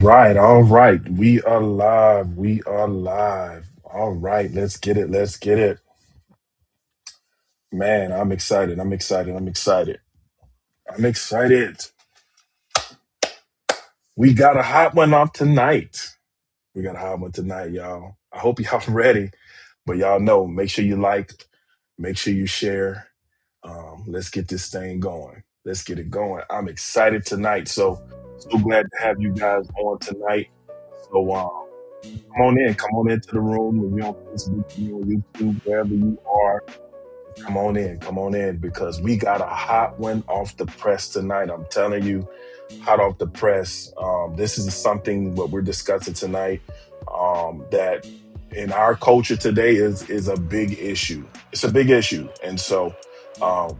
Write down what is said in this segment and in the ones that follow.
Right, all right. We are live. We are live. All right, let's get it. Let's get it. Man, I'm excited. I'm excited. I'm excited. I'm excited. We got a hot one off tonight. We got a hot one tonight, y'all. I hope y'all ready. But y'all know, make sure you like, make sure you share. Let's get this thing going. Let's get it going. I'm excited tonight. So glad to have you guys on tonight. So come on in. Come on into the room. If you're on Facebook, you're on YouTube, wherever you are, come on in. Come on in because we got a hot one off the press tonight. I'm telling you, hot off the press. This is something what we're discussing tonight that in our culture today is a big issue. It's a big issue, and so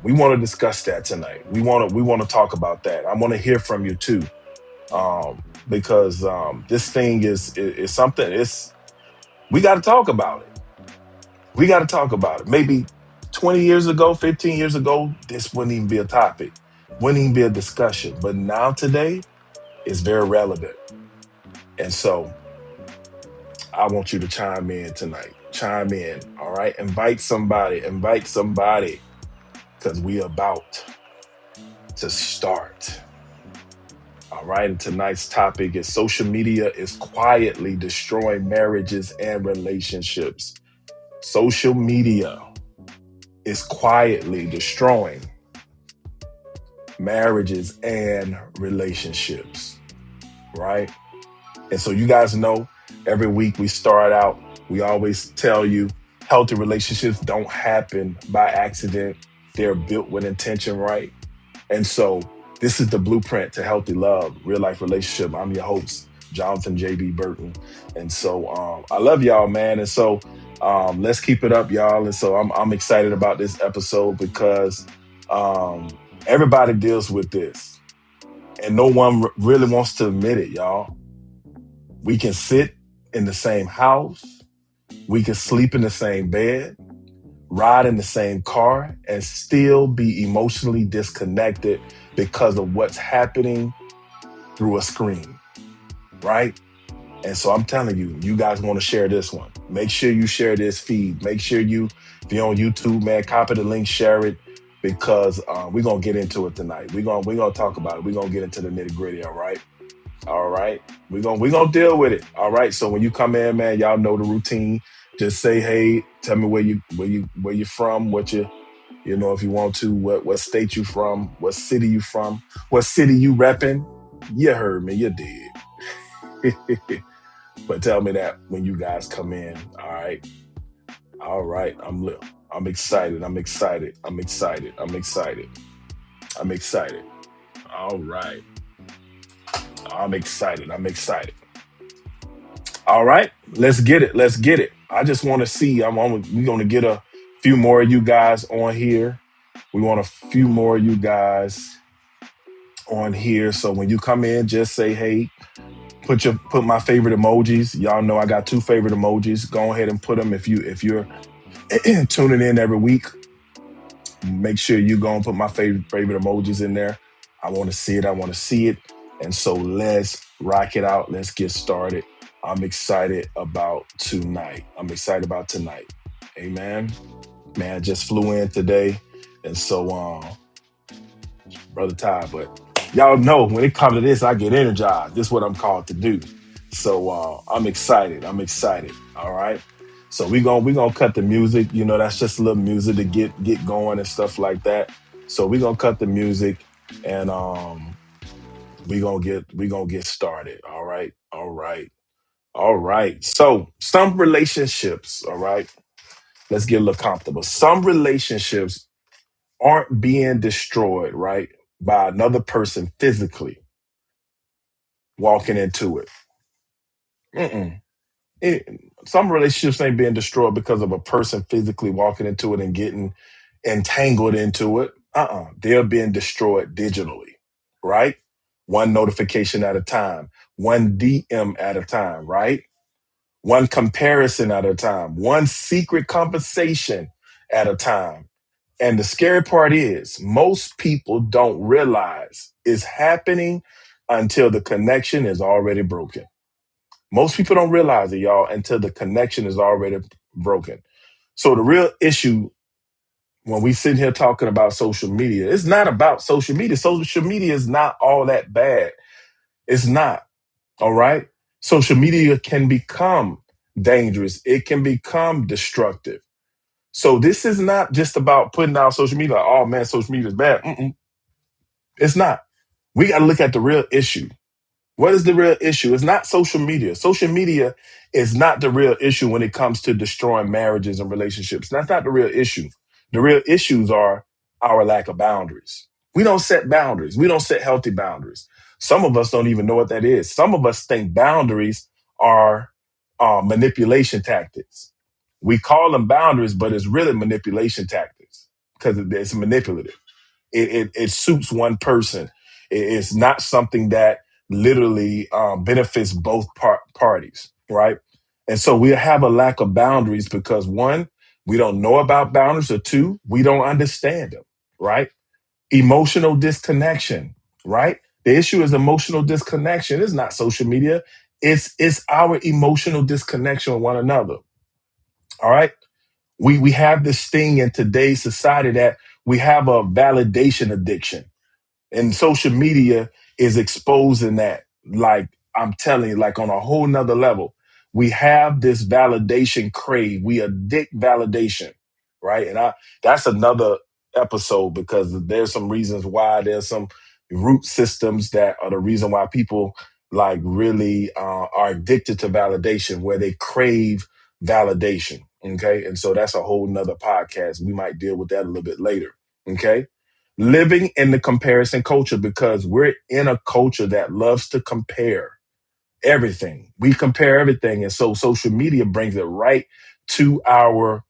we want to discuss that tonight. We want to talk about that. I want to hear from you too, because this thing is something. It's we got to talk about it. We got to talk about it. Maybe 20 years ago, 15 years ago, this wouldn't even be a topic, wouldn't even be a discussion. But now today, it's very relevant. And so I want you to chime in tonight. Chime in. All right. Invite somebody. Invite somebody. Because we about to start. All right. And tonight's topic is social media is quietly destroying marriages and relationships. Social media is quietly destroying marriages and relationships, right? And so you guys know every week we start out, we always tell you healthy relationships don't happen by accident. They're built with intention, right? And so this is the blueprint to healthy love, real life relationship. I'm your host, Jonathan JB Burton. And so I love y'all, man. And so let's keep it up, y'all. And so I'm excited about this episode because everybody deals with this. And no one really wants to admit it, y'all. We can sit in the same house. We can sleep in the same bed, ride in the same car, and still be emotionally disconnected because of what's happening through a screen, right? And so I'm telling you, you guys want to share this one. Make sure you share this feed. Make sure you, if you're on YouTube, man, copy the link, share it, because we're gonna get into it tonight. We're gonna talk about it. We're gonna get into the nitty gritty. All right. All right. We're gonna deal with it. All right. So when you come in, man, y'all know the routine. Just say, hey, tell me where you from, what you know, if you want to, what state you from, what city you from, what city you repping. You heard me, you did. But tell me that when you guys come in. All right. All right. I'm excited. I'm excited. I'm excited. I'm excited. I'm excited. All right. I'm excited. I'm excited. All right, let's get it. Let's get it. I just want to see. We're going to get a few more of you guys on here. We want a few more of you guys on here. So when you come in, just say, hey, put my favorite emojis. Y'all know I got two favorite emojis. Go ahead and put them if you're tuning in every week. Make sure you go and put my favorite emojis in there. I want to see it. I want to see it. And so let's rock it out. Let's get started. I'm excited about tonight. I'm excited about tonight. Amen. Man, I just flew in today. And so, Brother Ty, but y'all know when it comes to this, I get energized. This is what I'm called to do. So I'm excited. I'm excited. All right. So we gonna cut the music. You know, that's just a little music to get going and stuff like that. So we're gonna cut the music and we gonna get started. All right. All right. All right. So some relationships, all right, let's get a little comfortable. Some relationships aren't being destroyed, right, by another person physically walking into it. Mm-mm. It- some relationships ain't being destroyed because of a person physically walking into it and getting entangled into it. They're being destroyed digitally, right? One notification at a time, one DM at a time, right? One comparison at a time, one secret conversation at a time. And the scary part is most people don't realize it's happening until the connection is already broken. Most people don't realize it, y'all, until the connection is already broken. So the real issue when we sit here talking about social media, it's not about social media. Social media is not all that bad. It's not. All right. Social media can become dangerous. It can become destructive. So this is not just about putting out social media. Like, oh man, social media is bad. It's not. We got to look at the real issue. What is the real issue? It's not social media. Social media is not the real issue when it comes to destroying marriages and relationships. That's not the real issue. The real issues are our lack of boundaries. We don't set boundaries. We don't set healthy boundaries. Some of us don't even know what that is. Some of us think boundaries are manipulation tactics. We call them boundaries, but it's really manipulation tactics because it's manipulative. It suits one person. It's not something that literally benefits both parties, right? And so we have a lack of boundaries because one, we don't know about boundaries, or two, we don't understand them, right? Emotional disconnection, right? The issue is emotional disconnection. It's not social media. It's our emotional disconnection with one another. All right. We have this thing in today's society that we have a validation addiction, and social media is exposing that. Like I'm telling you, like on a whole nother level, we have this validation crave. We addict validation, right? And that's another episode because there's some reasons why. There's some root systems that are the reason why people like really are addicted to validation, where they crave validation. Okay. And so that's a whole nother podcast. We might deal with that a little bit later. Okay. Living in the comparison culture, because we're in a culture that loves to compare everything. We compare everything. And so social media brings it right to our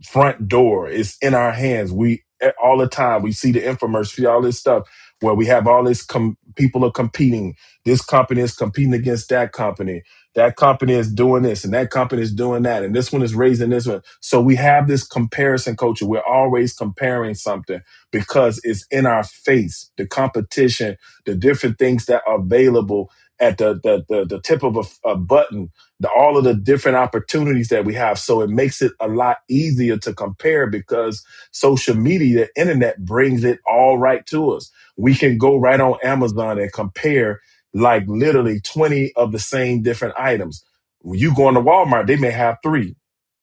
front door. It's in our hands. We all the time we see the infomercials, see all this stuff where we have all this people are competing. This company is competing against that company. That company is doing this and that company is doing that. And this one is raising this one. So we have this comparison culture. We're always comparing something because it's in our face. The competition, the different things that are available at the tip of a button, all of the different opportunities that we have. So it makes it a lot easier to compare because social media, the internet brings it all right to us. We can go right on Amazon and compare like literally 20 of the same different items. When you go into Walmart, they may have three.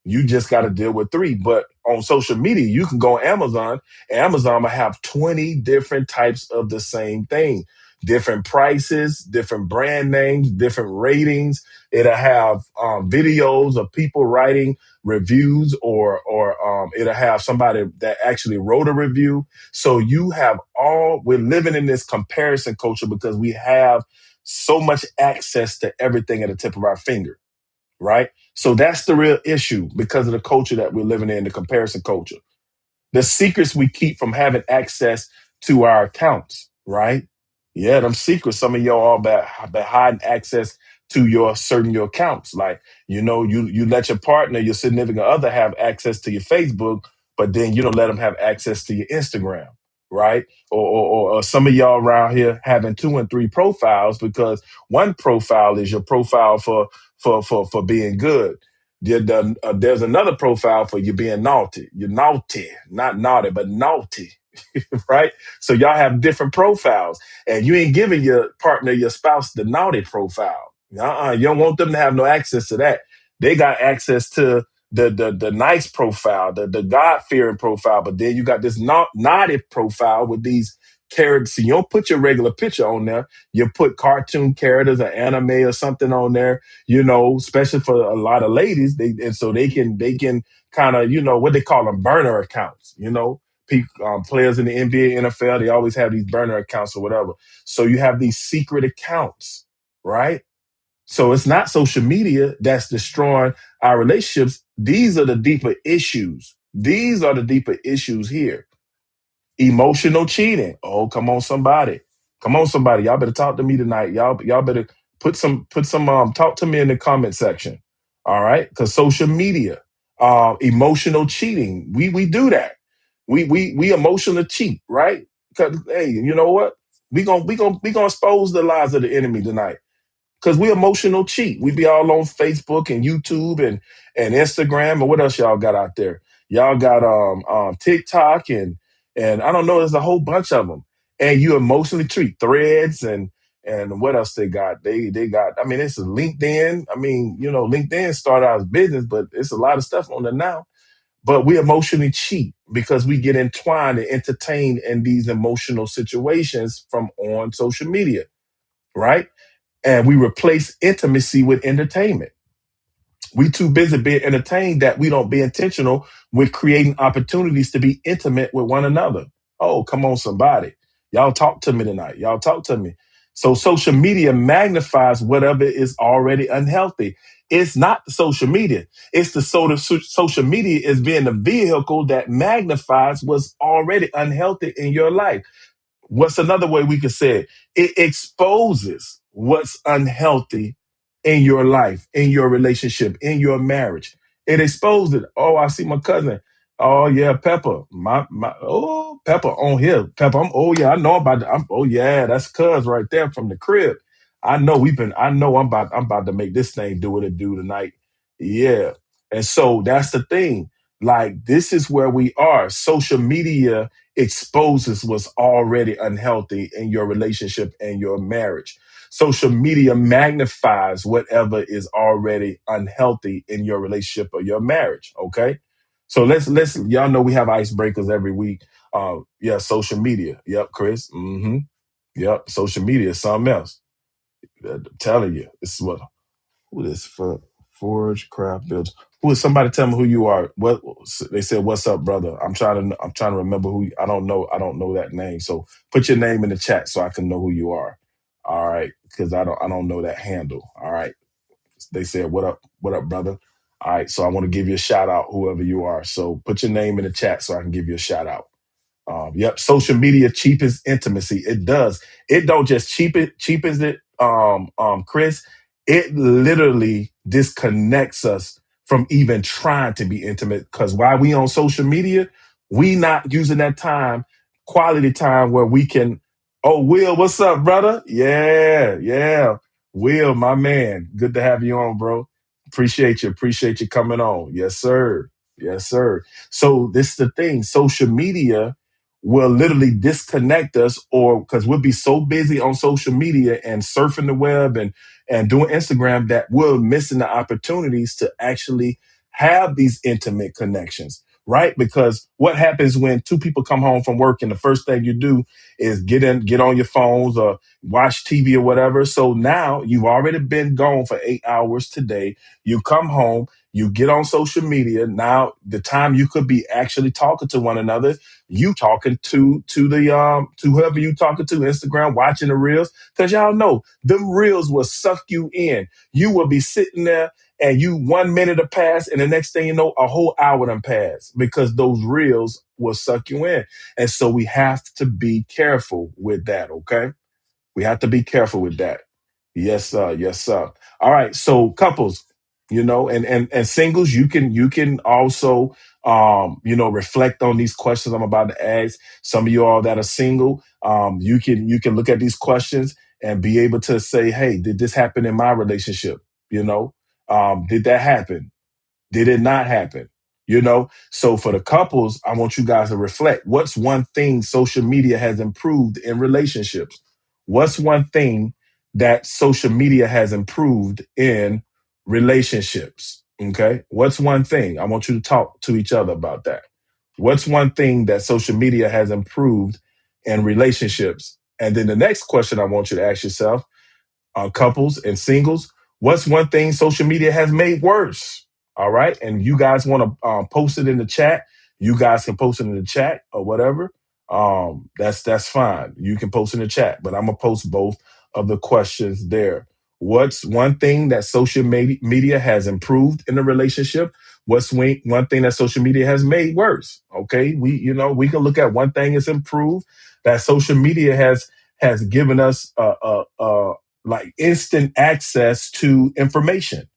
You just got to deal with three. But on social media, you can go on Amazon, and Amazon will have 20 different types of the same thing, different prices, different brand names, different ratings. It'll have videos of people writing reviews, or it'll have somebody that actually wrote a review. So you have we're living in this comparison culture because we have so much access to everything at the tip of our finger, right? So that's the real issue because of the culture that we're living in, the comparison culture. The secrets we keep from having access to our accounts, right? Yeah, them secrets. Some of y'all all been hiding access to your accounts. Like, you let your partner, your significant other have access to your Facebook, but then you don't let them have access to your Instagram, right? Or some of y'all around here having 2 and 3 profiles because one profile is your profile for being good. There's another profile for you being naughty. You're naughty, not naughty, but naughty, right? So y'all have different profiles, and you ain't giving your partner, your spouse, the naughty profile. You don't want them to have no access to that. They got access to the nice profile, the God fearing profile, but then you got this naughty profile with these characters. So you don't put your regular picture on there. You put cartoon characters or anime or something on there. Especially for a lot of ladies, and so they can kind of what they call them burner accounts. Players in the NBA, NFL, they always have these burner accounts or whatever. So you have these secret accounts, right? So it's not social media that's destroying our relationships. These are the deeper issues. These are the deeper issues here. Emotional cheating. Oh, come on, somebody. Come on, somebody. Y'all better talk to me tonight. Y'all better put some talk to me in the comment section. All right. Because social media, emotional cheating. We do that. We emotionally cheat, right? Because hey, you know what? We gonna expose the lies of the enemy tonight. Because we emotional cheat. We be all on Facebook and YouTube and Instagram and what else y'all got out there? Y'all got TikTok and I don't know. There's a whole bunch of them. And you emotionally treat Threads and what else they got? They got. I mean, it's LinkedIn. I mean, LinkedIn started out as business, but it's a lot of stuff on there now. But we emotionally cheat because we get entwined and entertained in these emotional situations from on social media, right? And we replace intimacy with entertainment. We too busy being entertained that we don't be intentional with creating opportunities to be intimate with one another. Oh, come on, somebody. Y'all talk to me tonight. Y'all talk to me. So social media magnifies whatever is already unhealthy. It's not the social media. It's the social media is being the vehicle that magnifies what's already unhealthy in your life. What's another way we could say it? It exposes what's unhealthy in your life, in your relationship, in your marriage. It exposed it. Oh, I see my cousin. Oh yeah, Pepper. My oh Pepper on here. Pepper. Oh yeah, I know about that. Oh yeah, that's cuz right there from the crib. I know I'm about to make this thing do what it do tonight. Yeah. And so that's the thing. Like this is where we are. Social media exposes what's already unhealthy in your relationship and your marriage. Social media magnifies whatever is already unhealthy in your relationship or your marriage. Okay. So let's y'all know we have icebreakers every week. Yeah, social media. Yep, Chris. Yep, social media is something else. I'm telling you, this is what who is for Forge Craft Builds. Who is somebody tell me who you are? What they said, what's up, brother? I'm trying to remember who I don't know that name. So put your name in the chat so I can know who you are. All right. Because I don't know that handle. All right. They said, what up, brother? All right. So I want to give you a shout out, whoever you are. So put your name in the chat so I can give you a shout out. Yep, social media cheapens intimacy. It does. It don't just cheapens it, Chris. It literally disconnects us from even trying to be intimate. Because while we on social media, we not using that time, quality time where we can. Oh, Will, what's up, brother? Yeah, yeah. Will, my man. Good to have you on, bro. Appreciate you. Appreciate you coming on. Yes, sir. Yes, sir. So this is the thing. Social media will literally disconnect us or because we'll be so busy on social media and surfing the web and doing Instagram that we're missing the opportunities to actually have these intimate connections, right? Because what happens when two people come home from work and the first thing you do is get on your phones or watch TV or whatever. So now you've already been gone for 8 hours today. You come home, you get on social media. Now the time you could be actually talking to one another, you talking to whoever you talking to, Instagram, watching the reels, because y'all know them reels will suck you in. You will be sitting there and you 1 minute will pass, and the next thing you know, a whole hour done pass because those reels will suck you in. And so we have to be careful with that, okay? We have to be careful with that. Yes, sir. Yes, sir. All right. So couples, and singles, you can also reflect on these questions I'm about to ask. Some of you all that are single, you can look at these questions and be able to say, hey, did this happen in my relationship? Did that happen? Did it not happen? So for the couples, I want you guys to reflect. What's one thing social media has improved in relationships? What's one thing that social media has improved in relationships? Okay. What's one thing? I want you to talk to each other about that. What's one thing that social media has improved in relationships? And then the next question I want you to ask yourself, couples and singles, what's one thing social media has made worse? All right. And you guys want to post it in the chat. You guys can post it in the chat or whatever. That's fine. You can post in the chat, but I'm gonna post both of the questions there. What's one thing that social media has improved in a relationship? What's one thing that social media has made worse? Okay, we can look at one thing that's improved that social media has given us like instant access to information,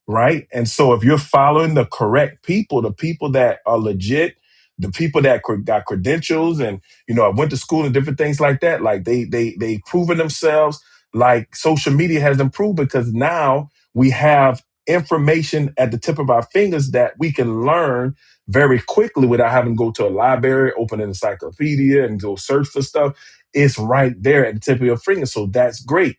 right? And so if you're following the correct people, the people that are legit, the people that got credentials and, I went to school and different things like that, like they proven themselves. Like social media has improved because now we have information at the tip of our fingers that we can learn very quickly without having to go to a library, open an encyclopedia and go search for stuff. It's right there at the tip of your finger. So that's great.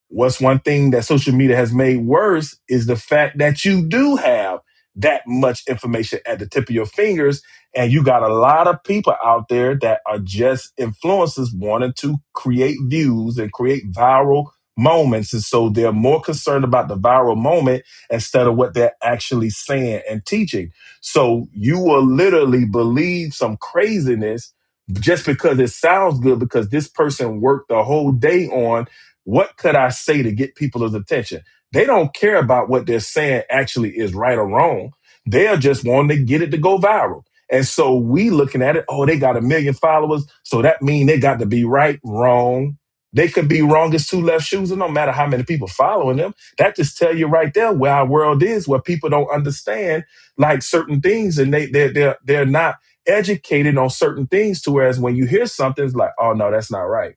What's one thing that social media has made worse is the fact that you do have that much information at the tip of your fingers. And you got a lot of people out there that are just influencers wanting to create views and create viral moments. And so they're more concerned about the viral moment instead of what they're actually saying and teaching. So you will literally believe some craziness just because it sounds good, because this person worked the whole day on what could I say to get people's attention? They don't care about what they're saying actually is right or wrong. They're just wanting to get it to go viral. And so we looking at it, oh, they got 1 million followers, so that means they got to be right, wrong. They could be wrong as two left shoes, and no matter how many people following them. That just tell you right there where our world is, where people don't understand like certain things, and they're not educated on certain things. To whereas when you hear something, it's like, oh no, that's not right.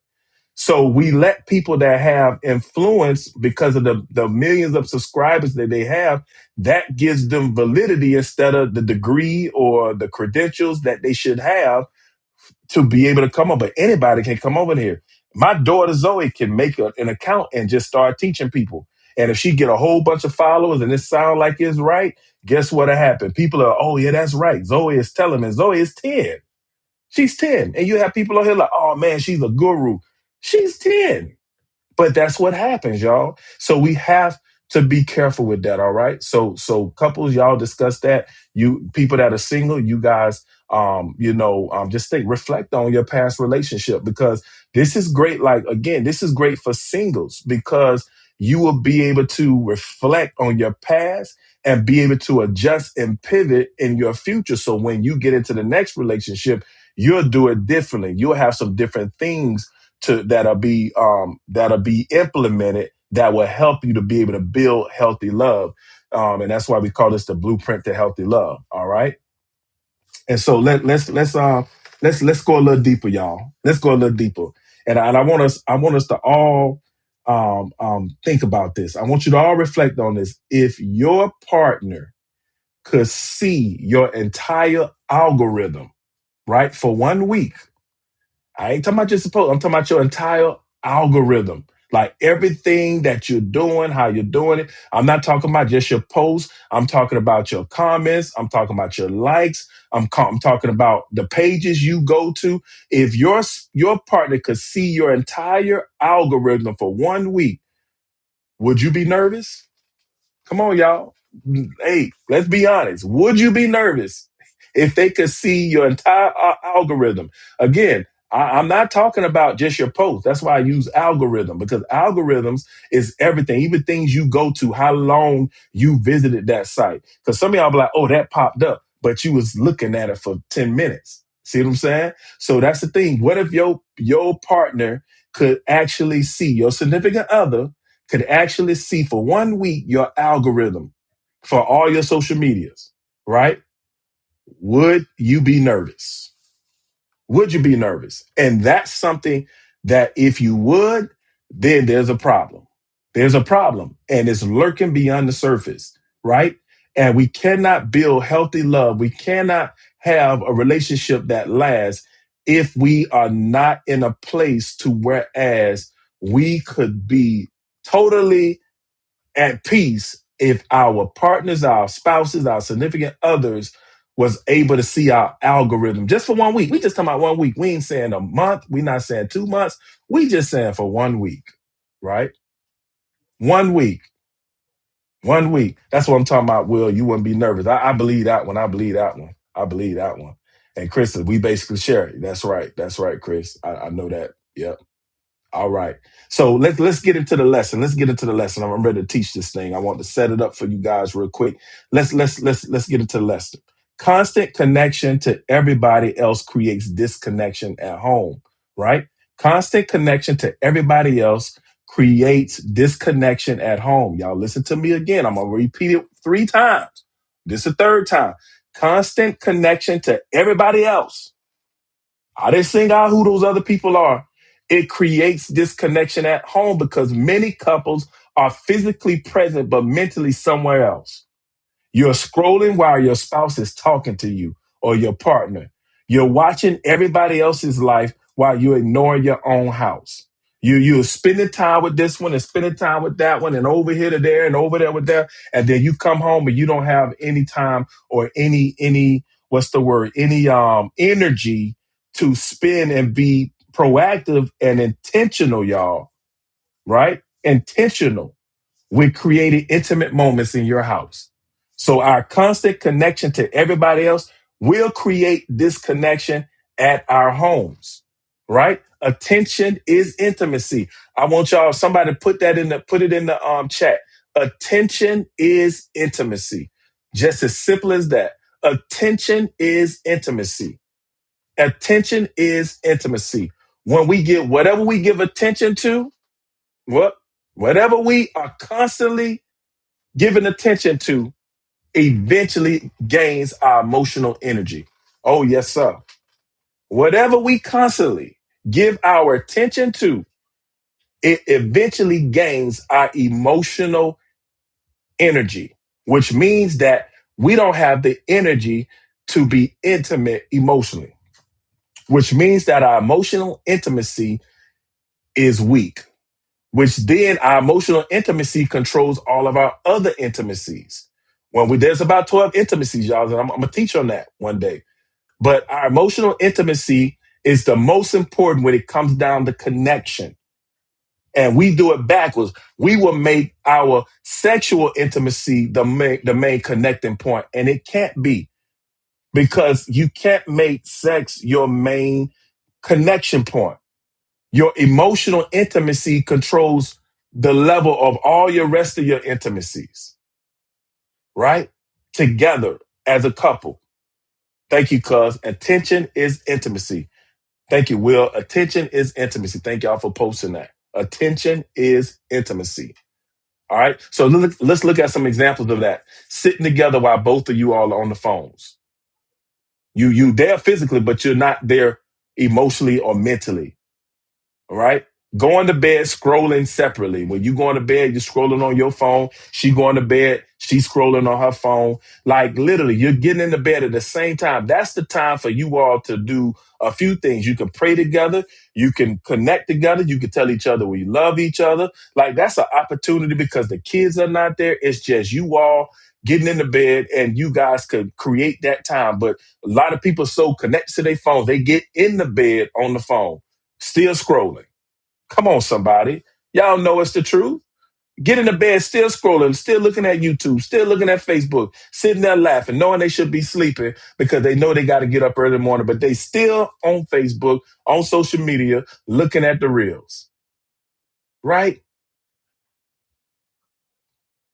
So we let people that have influence because of the millions of subscribers that they have, that gives them validity instead of the degree or the credentials that they should have to be able to come over. But anybody can come over here. My daughter Zoe can make an account and just start teaching people. And if she get a whole bunch of followers and it sound like it's right, guess what'll happen? People are, oh yeah, that's right. Zoe is telling me. Zoe is 10. She's 10. And you have people on here like, oh man, she's a guru. She's 10. But that's what happens, y'all. So we have to be careful with that, all right? So couples, y'all discuss that. You people that are single, you guys just think, reflect on your past relationship, because this is great. Like again, this is great for singles because you will be able to reflect on your past and be able to adjust and pivot in your future. So when you get into the next relationship, you'll do it differently. You'll have some different things that'll be implemented that will help you to be able to build healthy love. And that's why we call this the blueprint to healthy love. All right. And so let's go a little deeper, y'all. Let's go a little deeper. And I want us to all think about this. I want you to all reflect on this. If your partner could see your entire algorithm, right, for 1 week, I ain't talking about just supposed, I'm talking about your entire algorithm. Like everything that you're doing, how you're doing it. I'm not talking about just your posts. I'm talking about your comments. I'm talking about your likes. I'm talking about the pages you go to. If your partner could see your entire algorithm for 1 week, would you be nervous? Come on, y'all. Hey, let's be honest. Would you be nervous if they could see your entire algorithm? Again, I'm not talking about just your post. That's why I use algorithm, because algorithms is everything, even things you go to, how long you visited that site. Because some of y'all be like, oh, that popped up, but you was looking at it for 10 minutes. See what I'm saying? So that's the thing. What if your partner could actually see, your significant other could actually see for 1 week your algorithm for all your social medias, right? Would you be nervous? Would you be nervous? And that's something that if you would, then there's a problem. There's a problem, and it's lurking beyond the surface, right? And we cannot build healthy love. We cannot have a relationship that lasts if we are not in a place to whereas we could be totally at peace if our partners, our spouses, our significant others was able to see our algorithm just for 1 week. We just talking about 1 week. We ain't saying a month. We not saying 2 months. We just saying for 1 week, right? 1 week. 1 week. That's what I'm talking about, Will. You wouldn't be nervous. I believe that one. I believe that one. I believe that one. And Chris, we basically share it. That's right. That's right, Chris. I know that. Yep. All right. So let's get into the lesson. Let's get into the lesson. I'm ready to teach this thing. I want to set it up for you guys real quick. Let's get into the lesson. Constant connection to everybody else creates disconnection at home, right? Constant connection to everybody else creates disconnection at home. Y'all listen to me again. I'm going to repeat it 3 times. This is the third time. constant connection to everybody else. I didn't sing out who those other people are. It creates disconnection at home because many couples are physically present but mentally somewhere else. You're scrolling while your spouse is talking to you or your partner. You're watching everybody else's life while you're ignoring your own house. You're spending time with this one and spending time with that one and over here to there and over there with that. And then you come home and you don't have any time or any what's the word? Any energy to spend and be proactive and intentional, y'all. Right? Intentional with creating intimate moments in your house. So our constant connection to everybody else will create disconnection at our homes, right? Attention is intimacy. I want y'all, somebody put it in the chat. Attention is intimacy. Just as simple as that. Attention is intimacy. Attention is intimacy. When we get whatever we give attention to, what whatever we are constantly giving attention to eventually gains our emotional energy. Oh, yes, sir. Whatever we constantly give our attention to, it eventually gains our emotional energy, which means that we don't have the energy to be intimate emotionally, which means that our emotional intimacy is weak, which then our emotional intimacy controls all of our other intimacies. There's about 12 intimacies, y'all, and I'm gonna teach on that one day. But our emotional intimacy is the most important when it comes down to connection. And we do it backwards. We will make our sexual intimacy the main connecting point, and it can't be because you can't make sex your main connection point. Your emotional intimacy controls the level of all your rest of your intimacies, right? Together as a couple. Thank you, cuz. Attention is intimacy. Thank you, Will. Attention is intimacy. Thank y'all for posting that. Attention is intimacy. All right. So let's look at some examples of that. Sitting together while both of you all are on the phones. You there physically, but you're not there emotionally or mentally. All right. Going to bed, scrolling separately. When you going to bed, you're scrolling on your phone. She going to bed, she's scrolling on her phone. Like literally, you're getting into bed at the same time. That's the time for you all to do a few things. You can pray together. You can connect together. You can tell each other we love each other. Like that's an opportunity because the kids are not there. It's just you all getting into bed and you guys could create that time. But a lot of people so connected to their phones, they get in the bed on the phone, still scrolling. Come on, somebody. Y'all know it's the truth. Get in the bed, still scrolling, still looking at YouTube, still looking at Facebook, sitting there laughing, knowing they should be sleeping because they know they got to get up early in the morning, but they still on Facebook, on social media, looking at the reels. Right?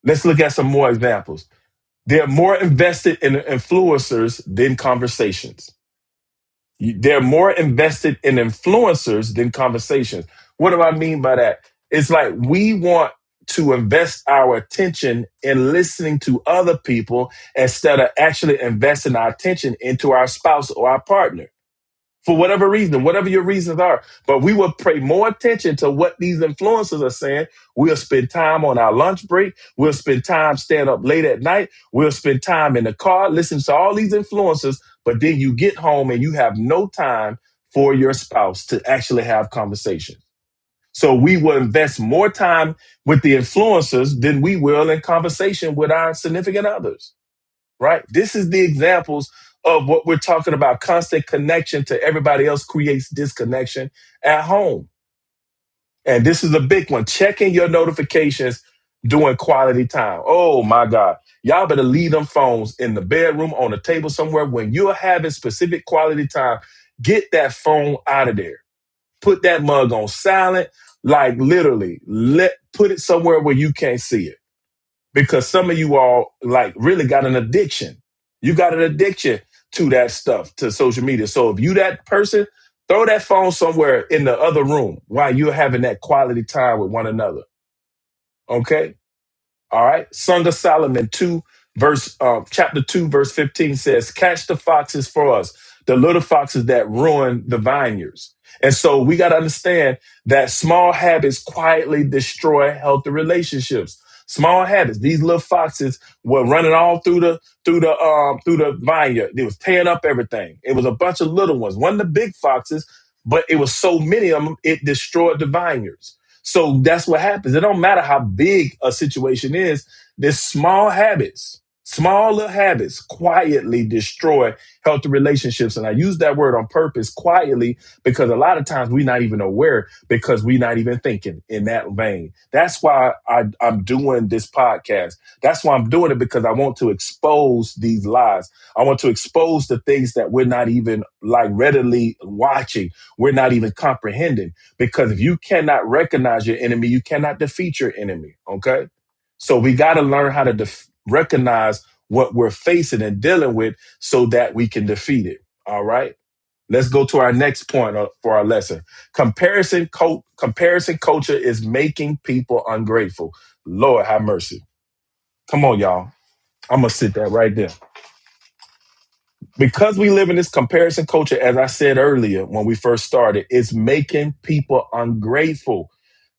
Let's look at some more examples. They're more invested in influencers than conversations. They're more invested in influencers than conversations. What do I mean by that? It's like we want to invest our attention in listening to other people instead of actually investing our attention into our spouse or our partner for whatever reason, whatever your reasons are. But we will pay more attention to what these influencers are saying. We'll spend time on our lunch break. We'll spend time staying up late at night. We'll spend time in the car listening to all these influencers. But then you get home and you have no time for your spouse to actually have conversations. So we will invest more time with the influencers than we will in conversation with our significant others. Right? This is the examples of what we're talking about. Constant connection to everybody else creates disconnection at home. And this is a big one. Checking your notifications during quality time. Oh my God. Y'all better leave them phones in the bedroom, on the table somewhere. When you're having specific quality time, get that phone out of there. Put that mug on silent, like literally put it somewhere where you can't see it. Because some of you all like really got an addiction. You got an addiction to that stuff, to social media. So if you that person, throw that phone somewhere in the other room while you're having that quality time with one another. Okay? All right. Song of Solomon 2, verse chapter 2, verse 15 says, catch the foxes for us, the little foxes that ruin the vineyards. And so we got to understand that small habits quietly destroy healthy relationships. Small habits. These little foxes were running all through the vineyard. They was tearing up everything. It was a bunch of little ones. One of the big foxes, but it was so many of them, it destroyed the vineyards. So that's what happens. It don't matter how big a situation is. There's small habits, small little habits quietly destroy healthy relationships. And I use that word on purpose, quietly, because a lot of times we're not even aware because we're not even thinking in that vein. That's why I'm doing this podcast. That's why I'm doing it, because I want to expose these lies. I want to expose the things that we're not even like readily watching. We're not even comprehending, because if you cannot recognize your enemy, you cannot defeat your enemy. Okay. So we got to learn how to recognize what we're facing and dealing with so that we can defeat it. All right. Let's go to our next point for our lesson. Comparison culture is making people ungrateful. Lord have mercy. Come on, y'all. I'm going to sit that right there. Because we live in this comparison culture, as I said earlier when we first started, it's making people ungrateful.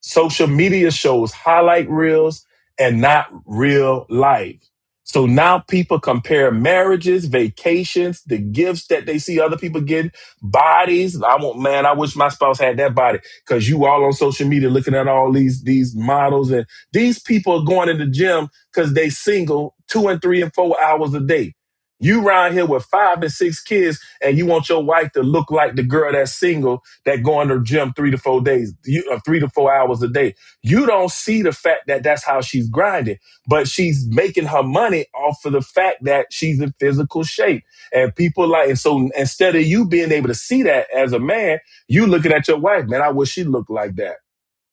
Social media shows highlight reels and not real life. So now people compare marriages, vacations, the gifts that they see other people getting, bodies. I wish my spouse had that body, because you all on social media looking at all these models, and these people are going to the gym because they single 2 and 3 and 4 hours a day. You around here with 5 and 6 kids, and you want your wife to look like the girl that's single that go in the gym 3 to 4 hours a day. You don't see the fact that that's how she's grinding, but she's making her money off of the fact that she's in physical shape. And and so instead of you being able to see that as a man, you looking at your wife, man, I wish she looked like that,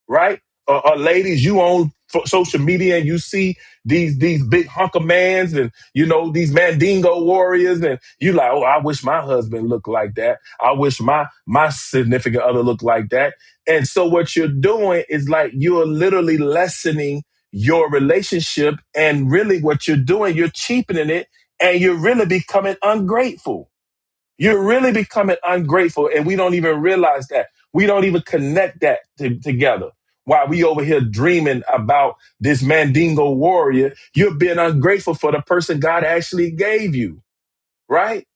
right? Ladies, you on social media and you see these big hunk of mans and these mandingo warriors, and you like, oh, I wish my husband looked like that. I wish my significant other looked like that. And so what you're doing is like you're literally lessening your relationship, and really what you're doing, you're cheapening it, and you're really becoming ungrateful. You're really becoming ungrateful, and we don't even realize that. We don't even connect that together. While we over here dreaming about this Mandingo warrior, you're being ungrateful for the person God actually gave you, right?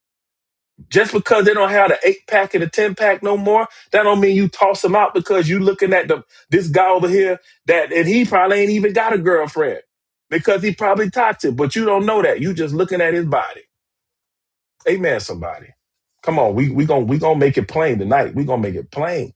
Just because they don't have the 8-pack and the 10-pack no more, that don't mean you toss them out because you looking at this guy over here and he probably ain't even got a girlfriend because he probably toxic, but you don't know that. You just looking at his body. Amen, somebody. Come on, we gonna make it plain tonight. We gonna make it plain.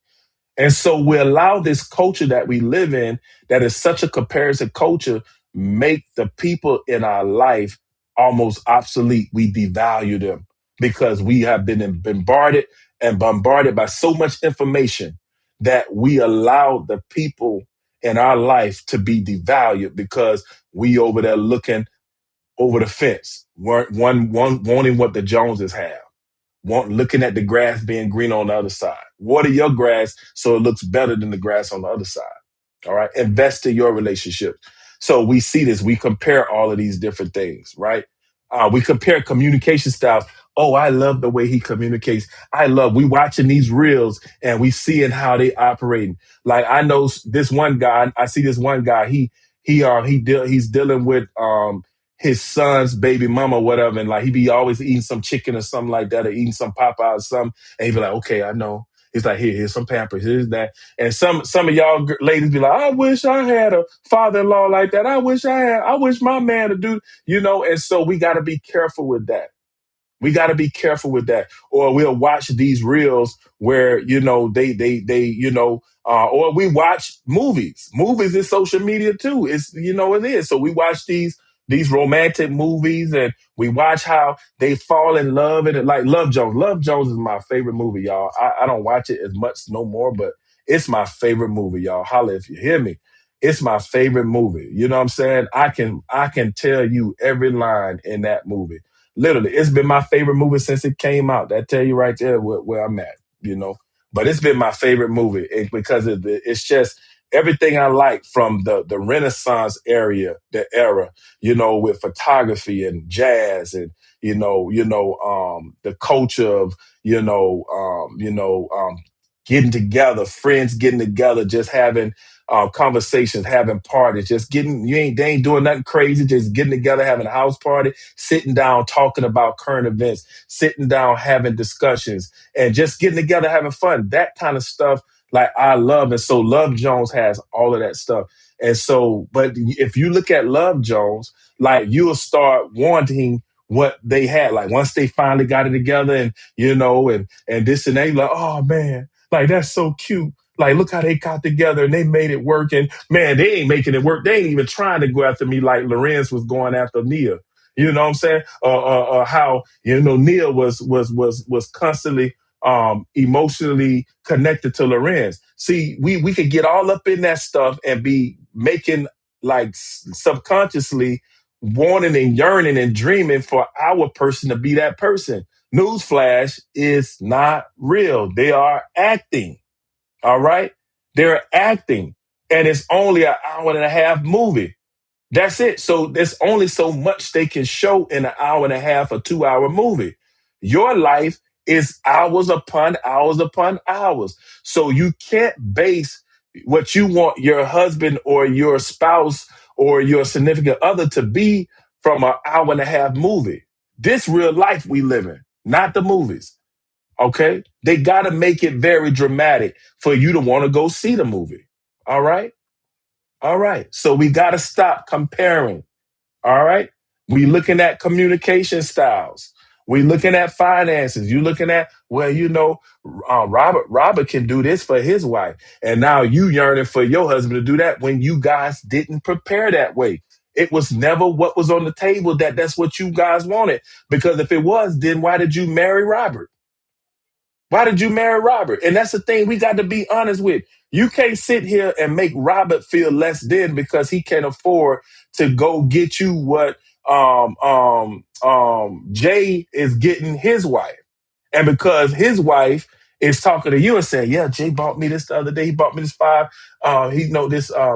And so we allow this culture that we live in, that is such a comparison culture, make the people in our life almost obsolete. We devalue them because we have been bombarded by so much information that we allow the people in our life to be devalued because we over there looking over the fence, one wanting what the Joneses have, looking at the grass being green on the other side. Water your grass so it looks better than the grass on the other side. All right. Invest in your relationship. So we see this. We compare all of these different things, right? We compare communication styles. Oh, I love the way he communicates. We watching these reels and we seeing how they operating. Like I know this one guy. I see this one guy. He's dealing with his son's baby mama, or whatever, and like he be always eating some chicken or something like that, or eating some Popeye or something, and he be like, okay, I know. He's like, here's some Pampers, here's that. And some of y'all ladies be like, I wish I had a father-in-law like that. I wish my man to do, and so we got to be careful with that. We got to be careful with that. Or we'll watch these reels where, or we watch movies. Movies is social media too. It is. So we watch these romantic movies and we watch how they fall in love, and like Love Jones. Love Jones is my favorite movie, y'all. I don't watch it as much no more, but it's my favorite movie, y'all. Holla if you hear me. It's my favorite movie. You know what I'm saying? I can tell you every line in that movie. Literally, it's been my favorite movie since it came out. That tell you right there where I'm at, But it's been my favorite movie because it's just everything I like from the Renaissance the era, with photography and jazz and the culture of getting together, friends getting together, just having conversations, having parties, just getting they ain't doing nothing crazy, just getting together, having a house party, sitting down, talking about current events, sitting down, having discussions, and just getting together, having fun. That kind of stuff, like I love, and so Love Jones has all of that stuff. And so, but if you look at Love Jones, like you'll start wanting what they had. Like once they finally got it together, and and this and that, you're like, oh man, like that's so cute. Like, look how they got together and they made it work. And man, they ain't making it work. They ain't even trying to go after me like Lorenz was going after Nia. You know what I'm saying? How Nia was constantly emotionally connected to Lorenz. See, we could get all up in that stuff and be making like subconsciously wanting and yearning and dreaming for our person to be that person. Newsflash is not real. They are acting. All right. They're acting. And it's only an hour and a half movie. That's it. So there's only so much they can show in an hour and a half or 2 hour movie. Your life is hours upon hours upon hours. So you can't base what you want your husband or your spouse or your significant other to be from an hour and a half movie. This real life we live in, not the movies. Okay. They got to make it very dramatic for you to want to go see the movie. All right. All right. So we got to stop comparing. All right. We looking at communication styles. We looking at finances. You looking at, well, Robert can do this for his wife. And now you yearning for your husband to do that when you guys didn't prepare that way. It was never what was on the table that's what you guys wanted. Because if it was, then why did you marry Robert? Why did you marry Robert? And that's the thing we got to be honest with. You can't sit here and make Robert feel less than because he can't afford to go get you what Jay is getting his wife. And because his wife is talking to you and saying, yeah, Jay bought me this the other day. He bought me this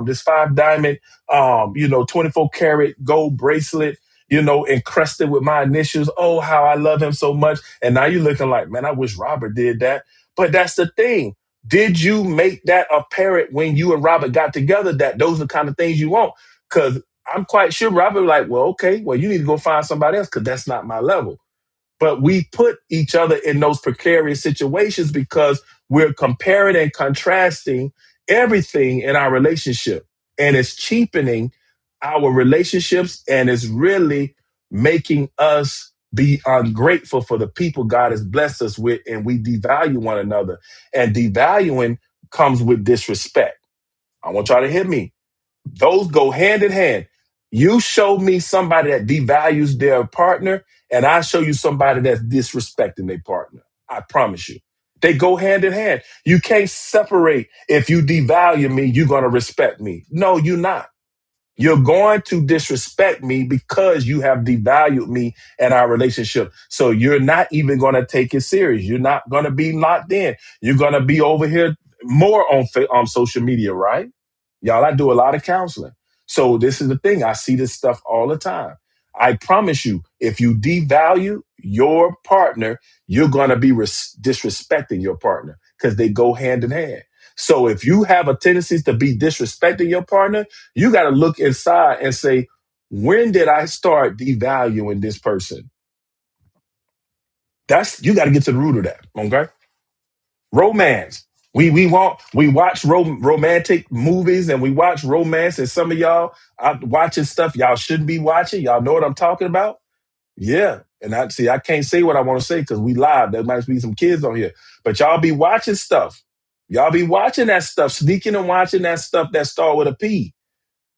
this 5 diamond 24 karat gold bracelet, encrusted with my initials. Oh, how I love him so much. And now you're looking like, man, I wish Robert did that. But that's the thing. Did you make that apparent when you and Robert got together that those are the kind of things you want? Because I'm quite sure Robert was like, well, okay, well, you need to go find somebody else because that's not my level. But we put each other in those precarious situations because we're comparing and contrasting everything in our relationship. And it's cheapening our relationships and it's really making us be ungrateful for the people God has blessed us with. And we devalue one another. And devaluing comes with disrespect. I want y'all to hear me. Those go hand in hand. You show me somebody that devalues their partner, and I show you somebody that's disrespecting their partner. I promise you. They go hand in hand. You can't separate. If you devalue me, you're going to respect me. No, you're not. You're going to disrespect me because you have devalued me and our relationship. So you're not even going to take it serious. You're not going to be locked in. You're going to be over here more on social media, right? Y'all, I do a lot of counseling. So this is the thing. I see this stuff all the time. I promise you, if you devalue your partner, you're going to be disrespecting your partner because they go hand in hand. So if you have a tendency to be disrespecting your partner, you got to look inside and say, when did I start devaluing this person? You got to get to the root of that. Okay. Romance. We watch romantic movies and we watch romance, and some of y'all are watching stuff y'all shouldn't be watching. Y'all know what I'm talking about? Yeah. And I can't say what I want to say because we live. There might be some kids on here. But y'all be watching stuff. Y'all be watching that stuff, sneaking and watching that stuff that start with a P,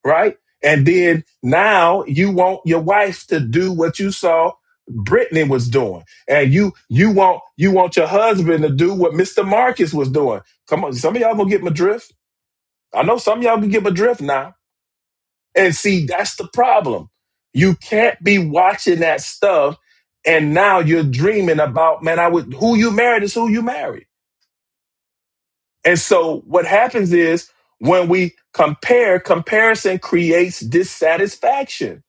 right? And then now you want your wife to do what you saw Brittany was doing. And you want your husband to do what Mr. Marcus was doing. Come on, some of y'all gonna get my drift. I know some of y'all can get my drift now. And see, that's the problem. You can't be watching that stuff and now you're dreaming about, man, who you married is who you married. And so what happens is When we compare, comparison creates dissatisfaction.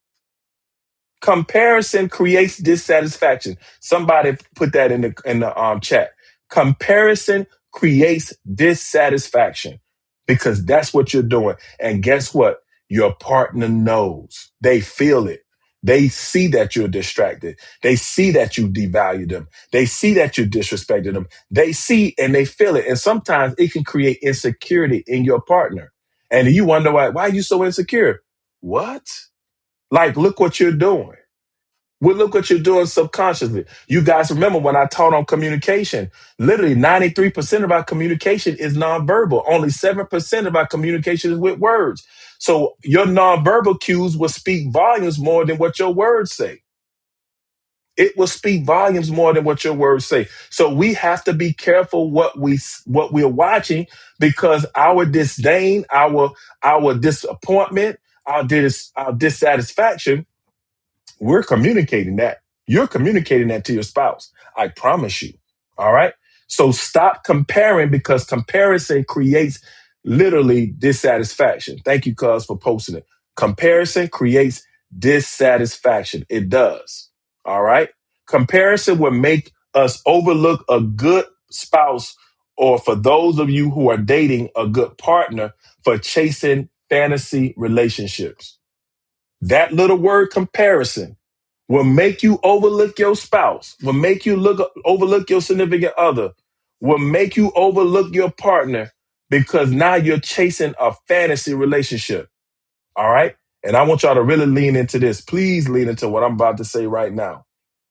Comparison creates dissatisfaction. Somebody put that in the chat. Comparison creates dissatisfaction because that's what you're doing. And guess what? Your partner knows. They feel it. They see that you're distracted. They see that you devalue them. They see that you disrespected them. They see and they feel it. And sometimes it can create insecurity in your partner. And you wonder why are you so insecure? What? Like, look what you're doing. Well, look what you're doing subconsciously. You guys remember when I taught on communication, literally 93% of our communication is nonverbal. Only 7% of our communication is with words. So your nonverbal cues will speak volumes more than what your words say. It will speak volumes more than what your words say. So we have to be careful what we're watching because our disdain, our disappointment, our dissatisfaction, we're communicating that. You're communicating that to your spouse. I promise you. All right. So stop comparing because comparison creates literally dissatisfaction. Thank you, cuz, for posting it. Comparison creates dissatisfaction. It does. All right. Comparison will make us overlook a good spouse, or for those of you who are dating, a good partner for chasing fantasy relationships. That little word comparison will make you overlook your spouse, will make you overlook your significant other, will make you overlook your partner because now you're chasing a fantasy relationship. All right. And I want y'all to really lean into this. Please lean into what I'm about to say right now.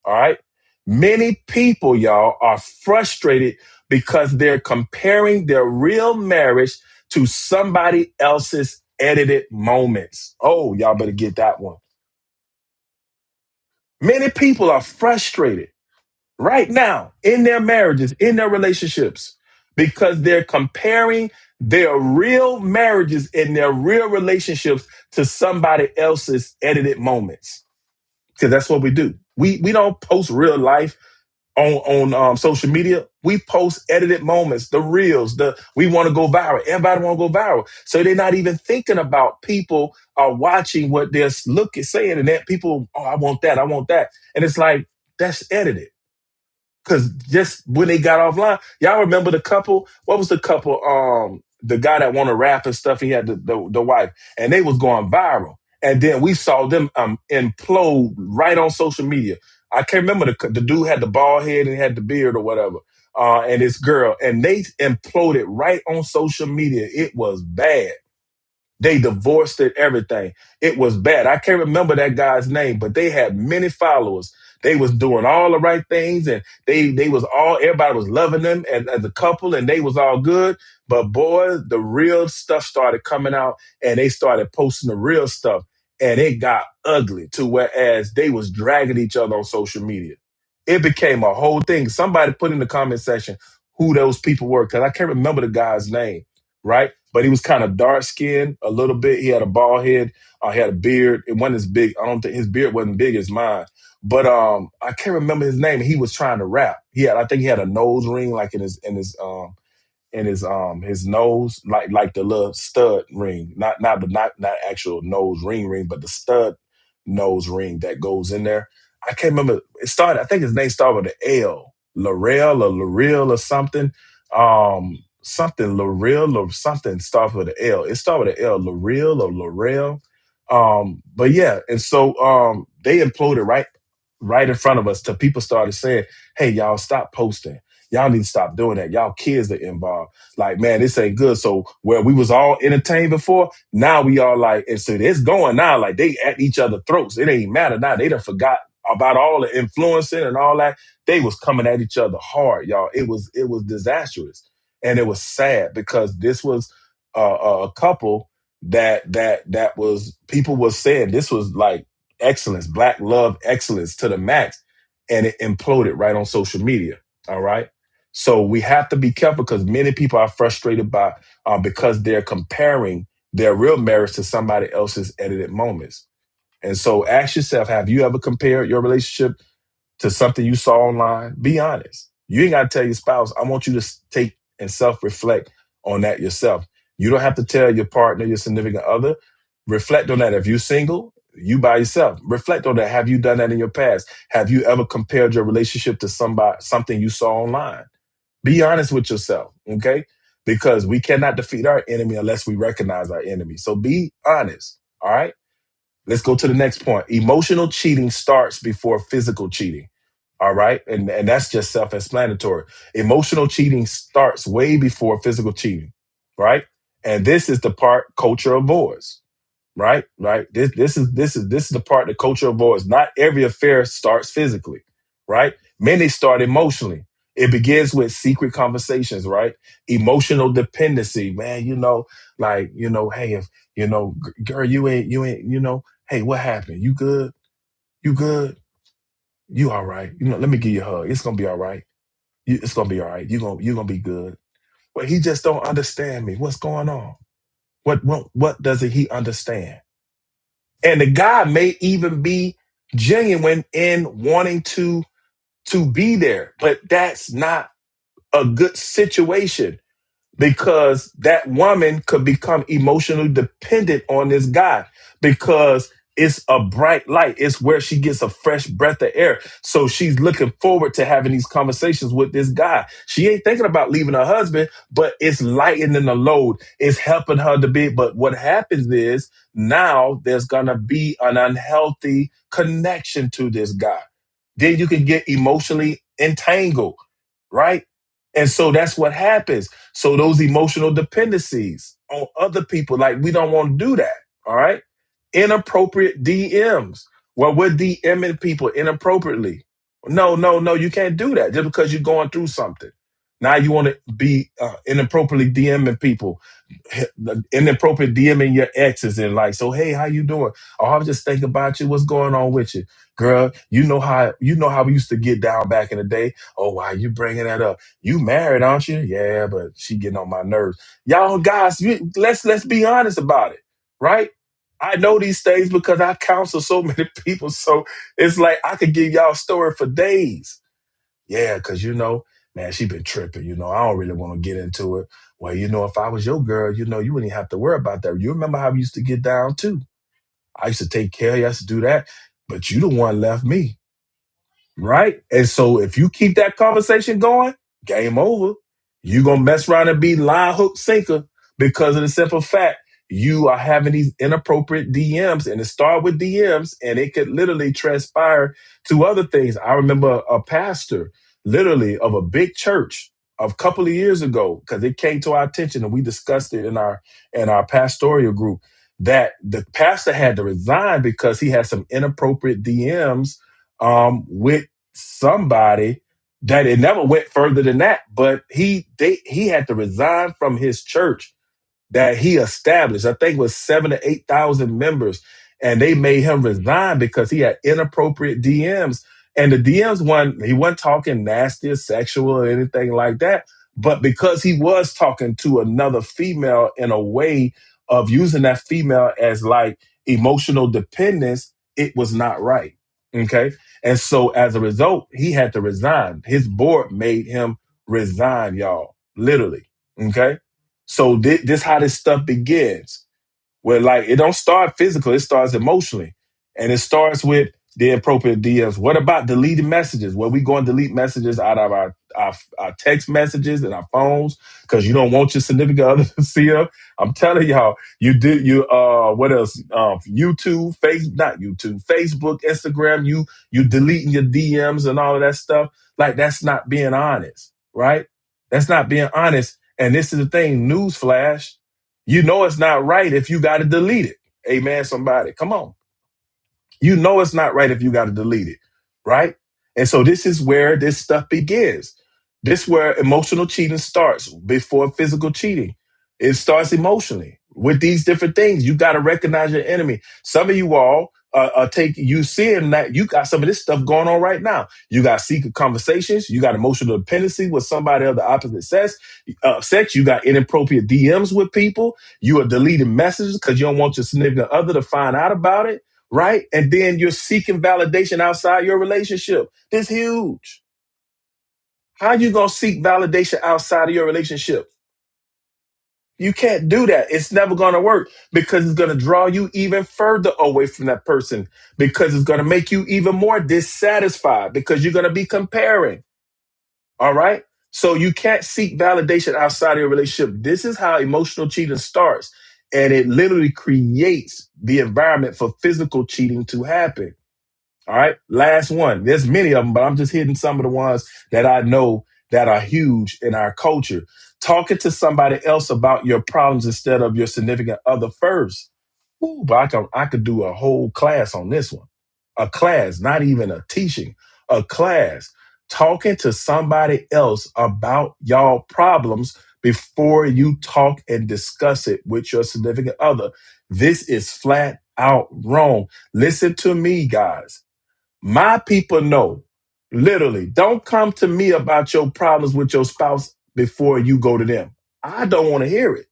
All right. Many people, y'all, are frustrated because they're comparing their real marriage to somebody else's edited moments. Oh, y'all better get that one. Many people are frustrated right now in their marriages, in their relationships, because they're comparing their real marriages and their real relationships to somebody else's edited moments. Because that's what we do. We don't post real life on social media. We post edited moments, the reels, we want to go viral. Everybody want to go viral. So they're not even thinking about people are watching what they're saying, and that people, oh, I want that, I want that. And it's like, that's edited. Because just when they got offline, y'all remember the couple? What was the couple? The guy that wanted to rap and stuff. He had the wife, and they was going viral. And then we saw them implode right on social media. I can't remember the dude had the bald head and had the beard or whatever, and this girl, and they imploded right on social media. It was bad. They divorced it, everything. It was bad. I can't remember that guy's name, but they had many followers. They was doing all the right things, and they was all everybody was loving them as a couple, and they was all good. But boy, the real stuff started coming out, and they started posting the real stuff, and it got ugly to whereas they was dragging each other on social media. It became a whole thing. Somebody put in the comment section who those people were, because I can't remember the guy's name, right? But he was kind of dark skinned a little bit. He had a bald head. He had a beard. It wasn't as big. I don't think his beard wasn't big as mine. But I can't remember his name. He was trying to rap. I think he had a nose ring like in his nose, like the little stud ring, not actual nose ring, but the stud nose ring that goes in there. I can't remember. I think his name started with an L, Lorel or Lorel or something. Something Lorel or something starts with an L. It started with an L, Lorel or Lorel. But yeah, and so they imploded right in front of us till people started saying, "Hey, y'all, stop posting. Y'all need to stop doing that. Y'all kids are involved. Like, man, this ain't good." So where we was all entertained before, now we all like, and so it's going now. Like they at each other's throats. It ain't matter now. They done forgot about all the influencing and all that. They was coming at each other hard, y'all. It was disastrous, and it was sad because this was a couple that was people was saying this was like excellence, black love excellence to the max, and it imploded right on social media. All right. So we have to be careful because many people are frustrated by because they're comparing their real marriage to somebody else's edited moments. And so ask yourself, have you ever compared your relationship to something you saw online? Be honest. You ain't got to tell your spouse. I want you to take and self-reflect on that yourself. You don't have to tell your partner, your significant other. Reflect on that. If you're single, you by yourself. Reflect on that. Have you done that in your past? Have you ever compared your relationship to something you saw online? Be honest with yourself, okay? Because we cannot defeat our enemy unless we recognize our enemy. So be honest, all right? Let's go to the next point. Emotional cheating starts before physical cheating. All right. And that's just self explanatory. Emotional cheating starts way before physical cheating. Right. And this is the part culture avoids. Right. Right. This is the part that culture avoids. Not every affair starts physically. Right. Many start emotionally. It begins with secret conversations, right? Emotional dependency, man. Hey, if girl, you ain't, hey, what happened? You good? You good? You all right? Let me give you a hug. It's gonna be all right. It's gonna be all right. You gonna be good. But he just don't understand me. What's going on? What doesn't he understand? And the guy may even be genuine in wanting to be there, but that's not a good situation because that woman could become emotionally dependent on this guy because it's a bright light. It's where she gets a fresh breath of air. So she's looking forward to having these conversations with this guy. She ain't thinking about leaving her husband, but it's lightening the load. It's helping her to be. But what happens is now there's going to be an unhealthy connection to this guy. Then you can get emotionally entangled, right? And so that's what happens. So those emotional dependencies on other people, like we don't want to do that. All right. Inappropriate DMs. Well, we're DMing people inappropriately. No, no, no, you can't do that just because you're going through something. Now you want to be inappropriately DMing people, inappropriate DMing your exes and like, so hey, how you doing? Oh, I was just thinking about you. What's going on with you, girl? You know how we used to get down back in the day. Oh, why you bringing that up? You married, aren't you? Yeah, but she getting on my nerves. Y'all guys, let's be honest about it, right? I know these things because I counsel so many people. So it's like I could give y'all a story for days. Yeah, because man, she been tripping. I don't really want to get into it. Well, if I was your girl, you wouldn't even have to worry about that. You remember how we used to get down too? I used to take care of you, I used to do that. But you the one left me. Right? And so if you keep that conversation going, game over. You're going to mess around and be line, hook, sinker because of the simple fact you are having these inappropriate DMs and it start with DMs and it could literally transpire to other things. I remember a pastor literally of a big church a couple of years ago because it came to our attention and we discussed it in our pastoral group that the pastor had to resign because he had some inappropriate DMs with somebody that it never went further than that, but he had to resign from his church that he established. I think it was 7 to 8,000 members, and they made him resign because he had inappropriate DMs. And the DMs he wasn't talking nasty or sexual or anything like that, but because he was talking to another female in a way of using that female as like emotional dependence, it was not right. Okay. And so as a result, he had to resign. His board made him resign, y'all, literally. Okay. So this how this stuff begins. Where like it don't start physical, it starts emotionally. And it starts with the appropriate DMs. What about deleting messages? Well, we go and delete messages out of our text messages and our phones because you don't want your significant other to see them. I'm telling y'all, what else? YouTube, not YouTube, Facebook, Instagram, you deleting your DMs and all of that stuff. Like that's not being honest, right? That's not being honest. And this is the thing, newsflash. You know it's not right if you got to delete it. Amen, somebody. Come on. You know it's not right if you got to delete it, right? And so this is where this stuff begins. This is where emotional cheating starts before physical cheating. It starts emotionally with these different things. You got to recognize your enemy. Some of you all you seeing that you got some of this stuff going on right now. You got secret conversations. You got emotional dependency with somebody of the opposite sex. You got inappropriate DMs with people. You are deleting messages because you don't want your significant other to find out about it, right? And then you're seeking validation outside your relationship. This is huge. How you gonna seek validation outside of your relationship? You can't do that. It's never going to work because it's going to draw you even further away from that person because it's going to make you even more dissatisfied because you're going to be comparing. All right. So you can't seek validation outside of your relationship. This is how emotional cheating starts. And it literally creates the environment for physical cheating to happen. All right. Last one. There's many of them, but I'm just hitting some of the ones that I know that are huge in our culture. Talking to somebody else about your problems instead of your significant other first. Ooh, but I could do a whole class on this one. A class, not even a teaching, a class. Talking to somebody else about y'all problems before you talk and discuss it with your significant other. This is flat out wrong. Listen to me, guys. My people know, literally, don't come to me about your problems with your spouse before you go to them. I don't want to hear it.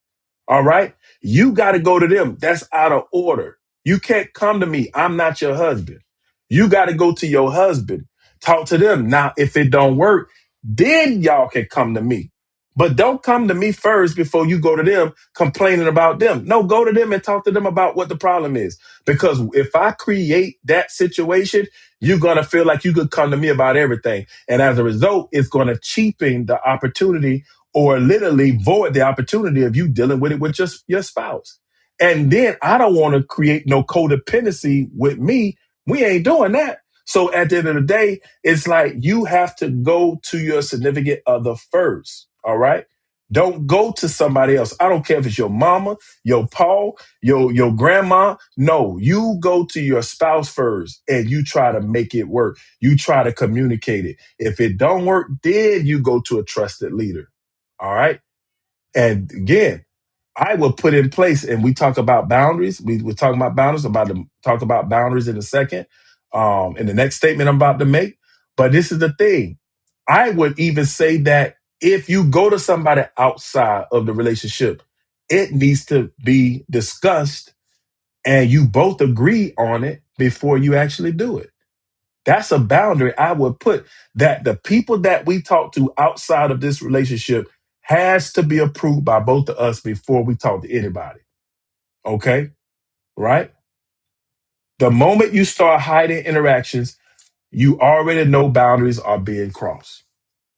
All right. You got to go to them. That's out of order. You can't come to me. I'm not your husband. You got to go to your husband. Talk to them. Now, if it don't work, then y'all can come to me. But don't come to me first before you go to them complaining about them. No, go to them and talk to them about what the problem is. Because if I create that situation, you're going to feel like you could come to me about everything. And as a result, it's going to cheapen the opportunity or literally void the opportunity of you dealing with it with just your spouse. And then I don't want to create no codependency with me. We ain't doing that. So at the end of the day, it's like you have to go to your significant other first. All right. Don't go to somebody else. I don't care if it's your mama, your Paul, your grandma. No, you go to your spouse first and you try to make it work. You try to communicate it. If it don't work, then you go to a trusted leader. All right. And again, I will put in place, and we talk about boundaries. We're talking about boundaries, about to talk about boundaries in a second, in the next statement I'm about to make. But this is the thing. I would even say that if you go to somebody outside of the relationship, it needs to be discussed and you both agree on it before you actually do it. That's a boundary I would put that the people that we talk to outside of this relationship has to be approved by both of us before we talk to anybody. Okay? Right? The moment you start hiding interactions, you already know boundaries are being crossed.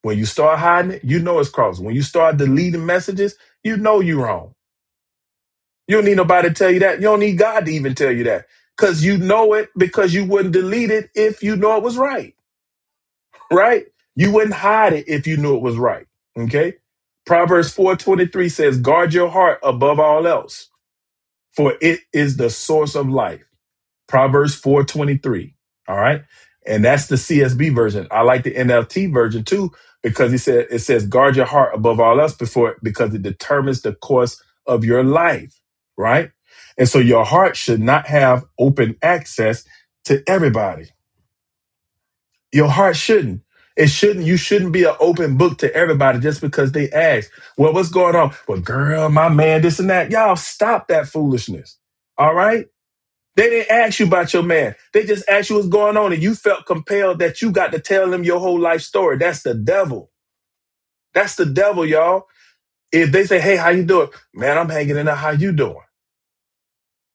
When you start hiding it, you know it's crossed. When you start deleting messages, you know you're wrong. You don't need nobody to tell you that. You don't need God to even tell you that. Because you know it because you wouldn't delete it if you know it was right. Right? You wouldn't hide it if you knew it was right. Okay? Proverbs 4:23 says, guard your heart above all else, for it is the source of life. Proverbs 4:23. All right. And that's the CSB version. I like the NLT version too, because it says guard your heart above all else because it determines the course of your life. Right. And so your heart should not have open access to everybody. Your heart shouldn't. It shouldn't. You shouldn't be an open book to everybody just because they ask, well, what's going on? Well, girl, my man, this and that. Y'all stop that foolishness. All right. They didn't ask you about your man. They just asked you what's going on, and you felt compelled that you got to tell them your whole life story. That's the devil. That's the devil, y'all. If they say, hey, how you doing? Man, I'm hanging in there. How you doing?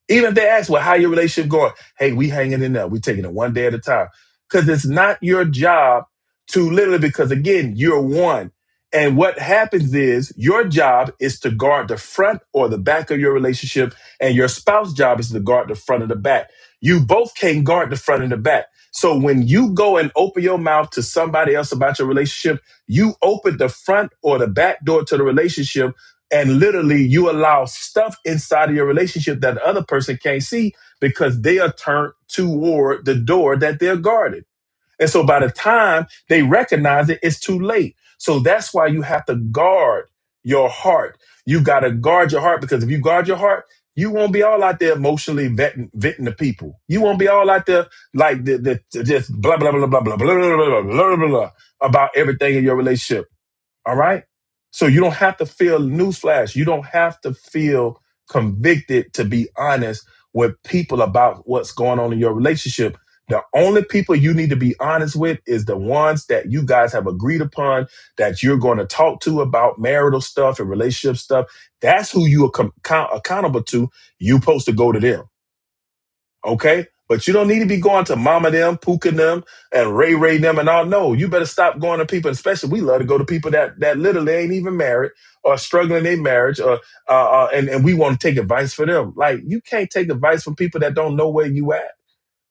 Even if they ask, well, how your relationship going? Hey, we hanging in there. We taking it one day at a time. Because it's not your job to literally, because again, you're one. And what happens is your job is to guard the front or the back of your relationship, and your spouse's job is to guard the front and the back. You both can't guard the front and the back. So when you go and open your mouth to somebody else about your relationship, you open the front or the back door to the relationship, and literally you allow stuff inside of your relationship that the other person can't see because they are turned toward the door that they're guarded. And so by the time they recognize it, it's too late. So that's why you have to guard your heart. You got to guard your heart, because if you guard your heart, you won't be all out there emotionally venting the people. You won't be all out there like just blah, blah, blah, blah, blah, blah, blah, blah, blah, blah, blah, about everything in your relationship. All right. So you don't have to feel, newsflash, you don't have to feel convicted to be honest with people about what's going on in your relationship, The only people you need to be honest with is the ones that you guys have agreed upon that you're going to talk to about marital stuff and relationship stuff. That's who you are accountable to. You're supposed to go to them. Okay? But you don't need to be going to mama them, puka them, and Ray them and all. No, you better stop going to people, especially we love to go to people that literally ain't even married or struggling in their marriage or and we want to take advice for them. Like you can't take advice from people that don't know where you at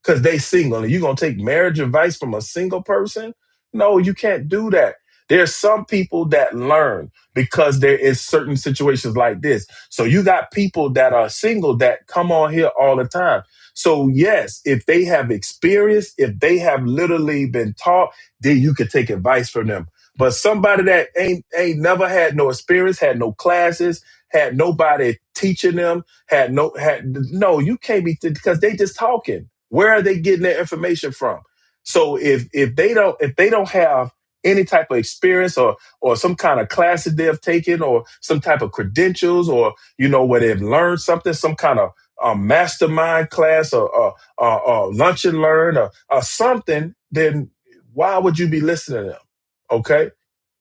because they single and you gonna take marriage advice from a single person. No, you can't do that. There's some people that learn because there is certain situations like this. So you got people that are single that come on here all the time. So yes, if they have experience, if they have literally been taught, then you could take advice from them. But somebody that ain't never had no experience, had no classes, had nobody teaching them, had no, you can't be because they just talking. Where are they getting their information from? So if they don't have any type of experience or some kind of classes they've taken or some type of credentials or where they've learned something, some kind of mastermind class or lunch and learn or something, then why would you be listening to them? Okay.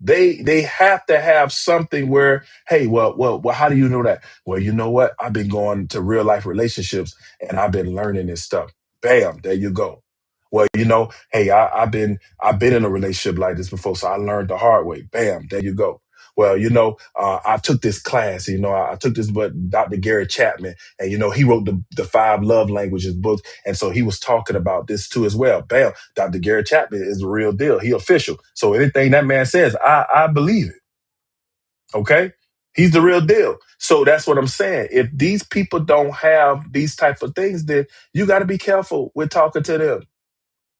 They have to have something where, hey, well, how do you know that? Well, you know what? I've been going to real life relationships and I've been learning this stuff. Bam, there you go. Well, hey, I've been in a relationship like this before, so I learned the hard way. Bam, there you go. Well, I took this class. I took this, but Dr. Gary Chapman, and he wrote the five love languages book, and so he was talking about this too as well. Bam, Dr. Gary Chapman is the real deal. He official. So anything that man says, I believe it. Okay. He's the real deal. So that's what I'm saying. If these people don't have these type of things, then you got to be careful with talking to them.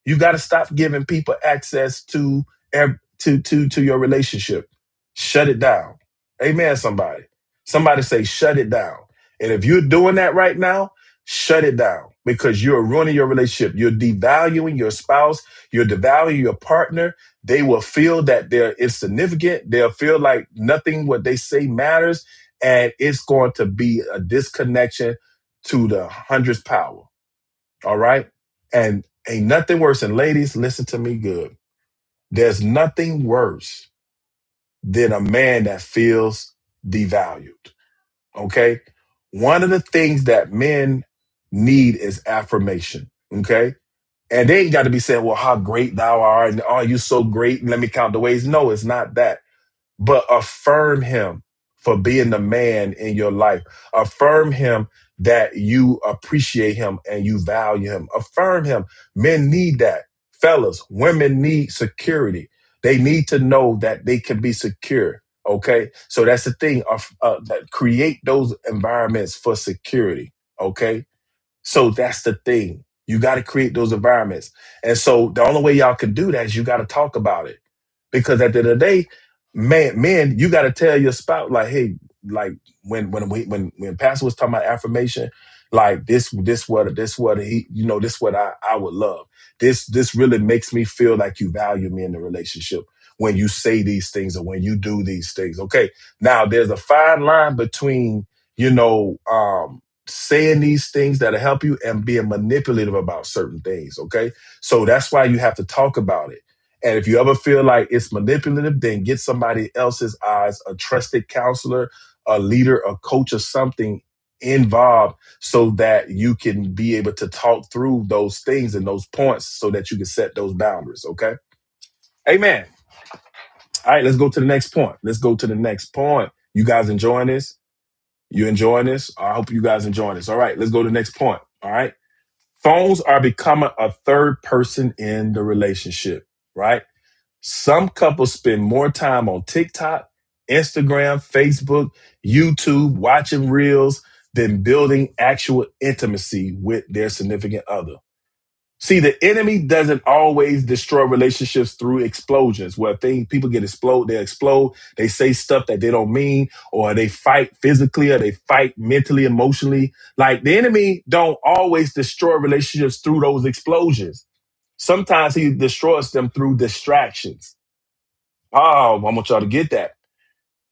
You got to stop giving people access to your relationship. Shut it down. Amen, somebody. Somebody say, shut it down. And if you're doing that right now, shut it down because you're ruining your relationship. You're devaluing your spouse. You're devaluing your partner. They will feel that they're insignificant. They'll feel like nothing what they say matters. And it's going to be a disconnection to the hundredth power. All right. And ain't nothing worse. And ladies, listen to me good. There's nothing worse than a man that feels devalued. Okay. One of the things that men need is affirmation. Okay. And they ain't got to be saying, well, how great thou art. And oh, you so great. And let me count the ways. No, it's not that. But affirm him for being the man in your life. Affirm him that you appreciate him and you value him. Affirm him. Men need that. Fellas, women need security. They need to know that they can be secure. Okay. So that's the thing of that create those environments for security. Okay. So that's the thing. You got to create those environments. And so the only way y'all can do that is you got to talk about it. Because at the end of the day, men, you got to tell your spouse, like, hey, like when Pastor was talking about affirmation, like this what he, this what I would love. This really makes me feel like you value me in the relationship when you say these things or when you do these things. Okay. Now there's a fine line between, saying these things that'll help you and being manipulative about certain things. Okay. So that's why you have to talk about it. And if you ever feel like it's manipulative, then get somebody else's eyes, a trusted counselor, a leader, a coach, or something involved so that you can be able to talk through those things and those points so that you can set those boundaries. Okay. Amen. All right. Let's go to the next point. You guys enjoying this? You enjoying this? I hope you guys enjoying this. All right. Let's go to the next point. All right. Phones are becoming a third person in the relationship, right? Some couples spend more time on TikTok, Instagram, Facebook, YouTube, watching reels than building actual intimacy with their significant other. See, the enemy doesn't always destroy relationships through explosions where people they explode, they say stuff that they don't mean, or they fight physically, or they fight mentally, emotionally. Like the enemy don't always destroy relationships through those explosions. Sometimes he destroys them through distractions. Oh, I want y'all to get that.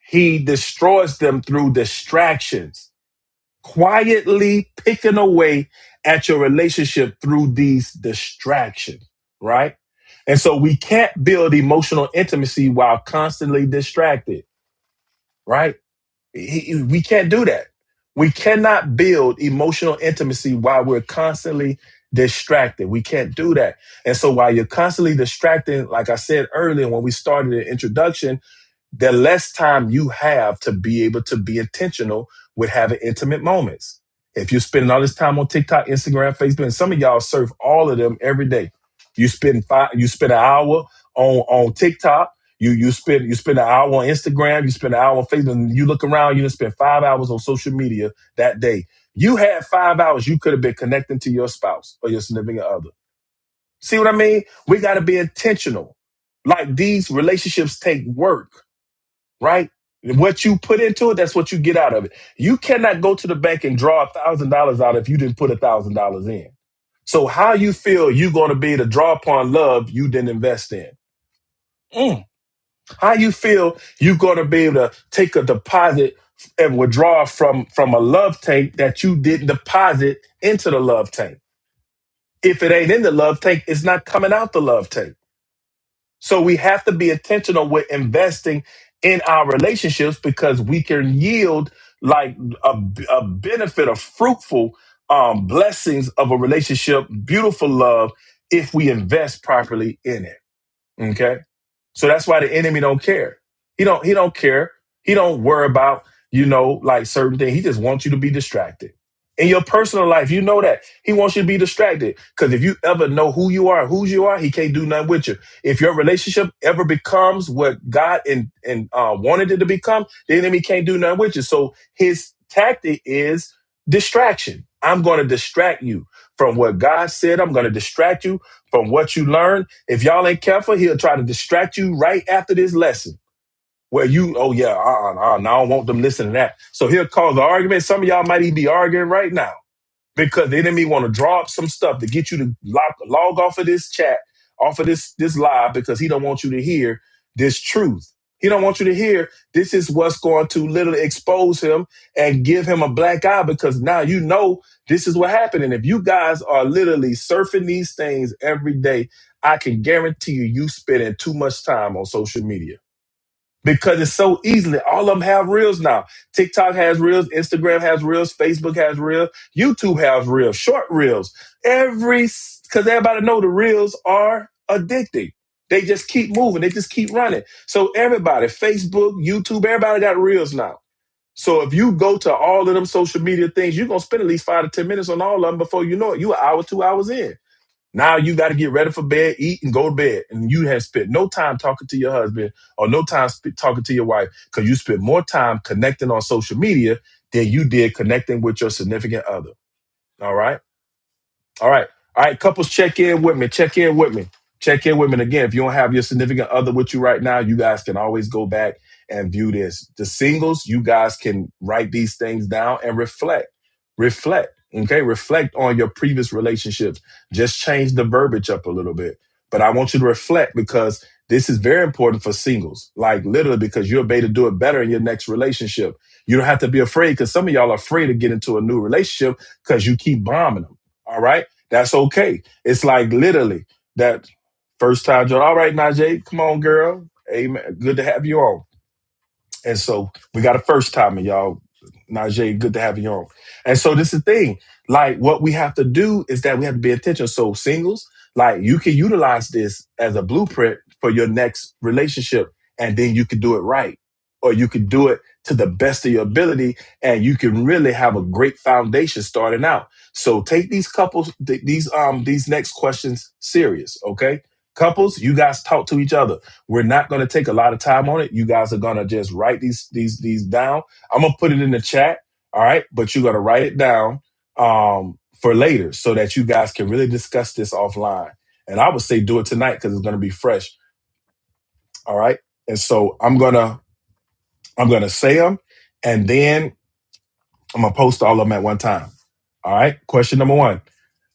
He destroys them through distractions. quietly picking away at your relationship through these distractions, right? And so we can't build emotional intimacy while constantly distracted, right? We can't do that. We cannot build emotional intimacy while we're constantly distracted. We can't do that. And so while you're constantly distracted, like I said earlier when we started the introduction, the less time you have to be able to be intentional with having intimate moments. If you're spending all this time on TikTok, Instagram, Facebook, and some of y'all surf all of them every day. You spend an hour on TikTok, you spend an hour on Instagram, you spend an hour on Facebook, and you look around, you just spend 5 hours on social media that day. You had 5 hours you could have been connecting to your spouse or your significant other. See what I mean? We got to be intentional. Like these relationships take work, right? What you put into it, that's what you get out of it. You cannot go to the bank and draw $1,000 out if you didn't put $1,000 in. So how you feel you're going to be able to draw upon love you didn't invest in? Mm. How you feel you're going to be able to take a deposit and withdraw from a love tank that you didn't deposit into the love tank? If it ain't in the love tank, it's not coming out the love tank. So we have to be intentional with investing in our relationships because we can yield like a benefit of fruitful blessings of a relationship, beautiful love, if we invest properly in it. Okay. So that's why the enemy don't care. He don't care. He don't worry about, like certain things. He just wants you to be distracted. In your personal life, you know that. He wants you to be distracted. Because if you ever know who you are, whose you are, he can't do nothing with you. If your relationship ever becomes what God wanted it to become, the enemy can't do nothing with you. So his tactic is distraction. I'm going to distract you from what God said. I'm going to distract you from what you learned. If y'all ain't careful, he'll try to distract you right after this lesson where oh yeah, no, I don't want them listening to that. So he'll cause an argument. Some of y'all might even be arguing right now because the enemy want to draw up some stuff to get you to log off of this chat, off of this live, because he don't want you to hear this truth. He don't want you to hear this is what's going to literally expose him and give him a black eye because now you know this is what happened. And if you guys are literally surfing these things every day, I can guarantee you spending too much time on social media because it's so easily. All of them have reels now. TikTok has reels, Instagram has reels, Facebook has reels, YouTube has reels, short reels. Because everybody know the reels are addicting. They just keep moving. They just keep running. So everybody, Facebook, YouTube, everybody got reels now. So if you go to all of them social media things, you're going to spend at least 5 to 10 minutes on all of them before you know it. You an hour, 2 hours in. Now you got to get ready for bed, eat, and go to bed. And you have spent no time talking to your husband or no time talking to your wife because you spent more time connecting on social media than you did connecting with your significant other. All right? All right. All right. Couples, check in with me. Check in with me. Check in with me. And again, if you don't have your significant other with you right now, you guys can always go back and view this. The singles, you guys can write these things down and reflect. Reflect. Okay. Reflect on your previous relationships. Just change the verbiage up a little bit. But I want you to reflect because this is very important for singles. Like literally, because you'll be able to do it better in your next relationship. You don't have to be afraid because some of y'all are afraid to get into a new relationship because you keep bombing them. All right. That's okay. It's like literally that first time, Joe. All right, Najee, come on, girl. Amen. Good to have you on. And so we got a first timer, y'all. Najee, good to have you on. And so this is the thing. Like what we have to do is that we have to be intentional. So singles, like you can utilize this as a blueprint for your next relationship, and then you can do it right. Or you can do it to the best of your ability, and you can really have a great foundation starting out. So take these couples, these next questions serious, okay? Couples, you guys talk to each other. We're not going to take a lot of time on it. You guys are going to just write these down. I'm going to put it in the chat, all right? But you're going to write it down for later so that you guys can really discuss this offline. And I would say do it tonight because it's going to be fresh, all right? And so I'm gonna say them, and then I'm gonna post all of them at one time. All right. Question number 1: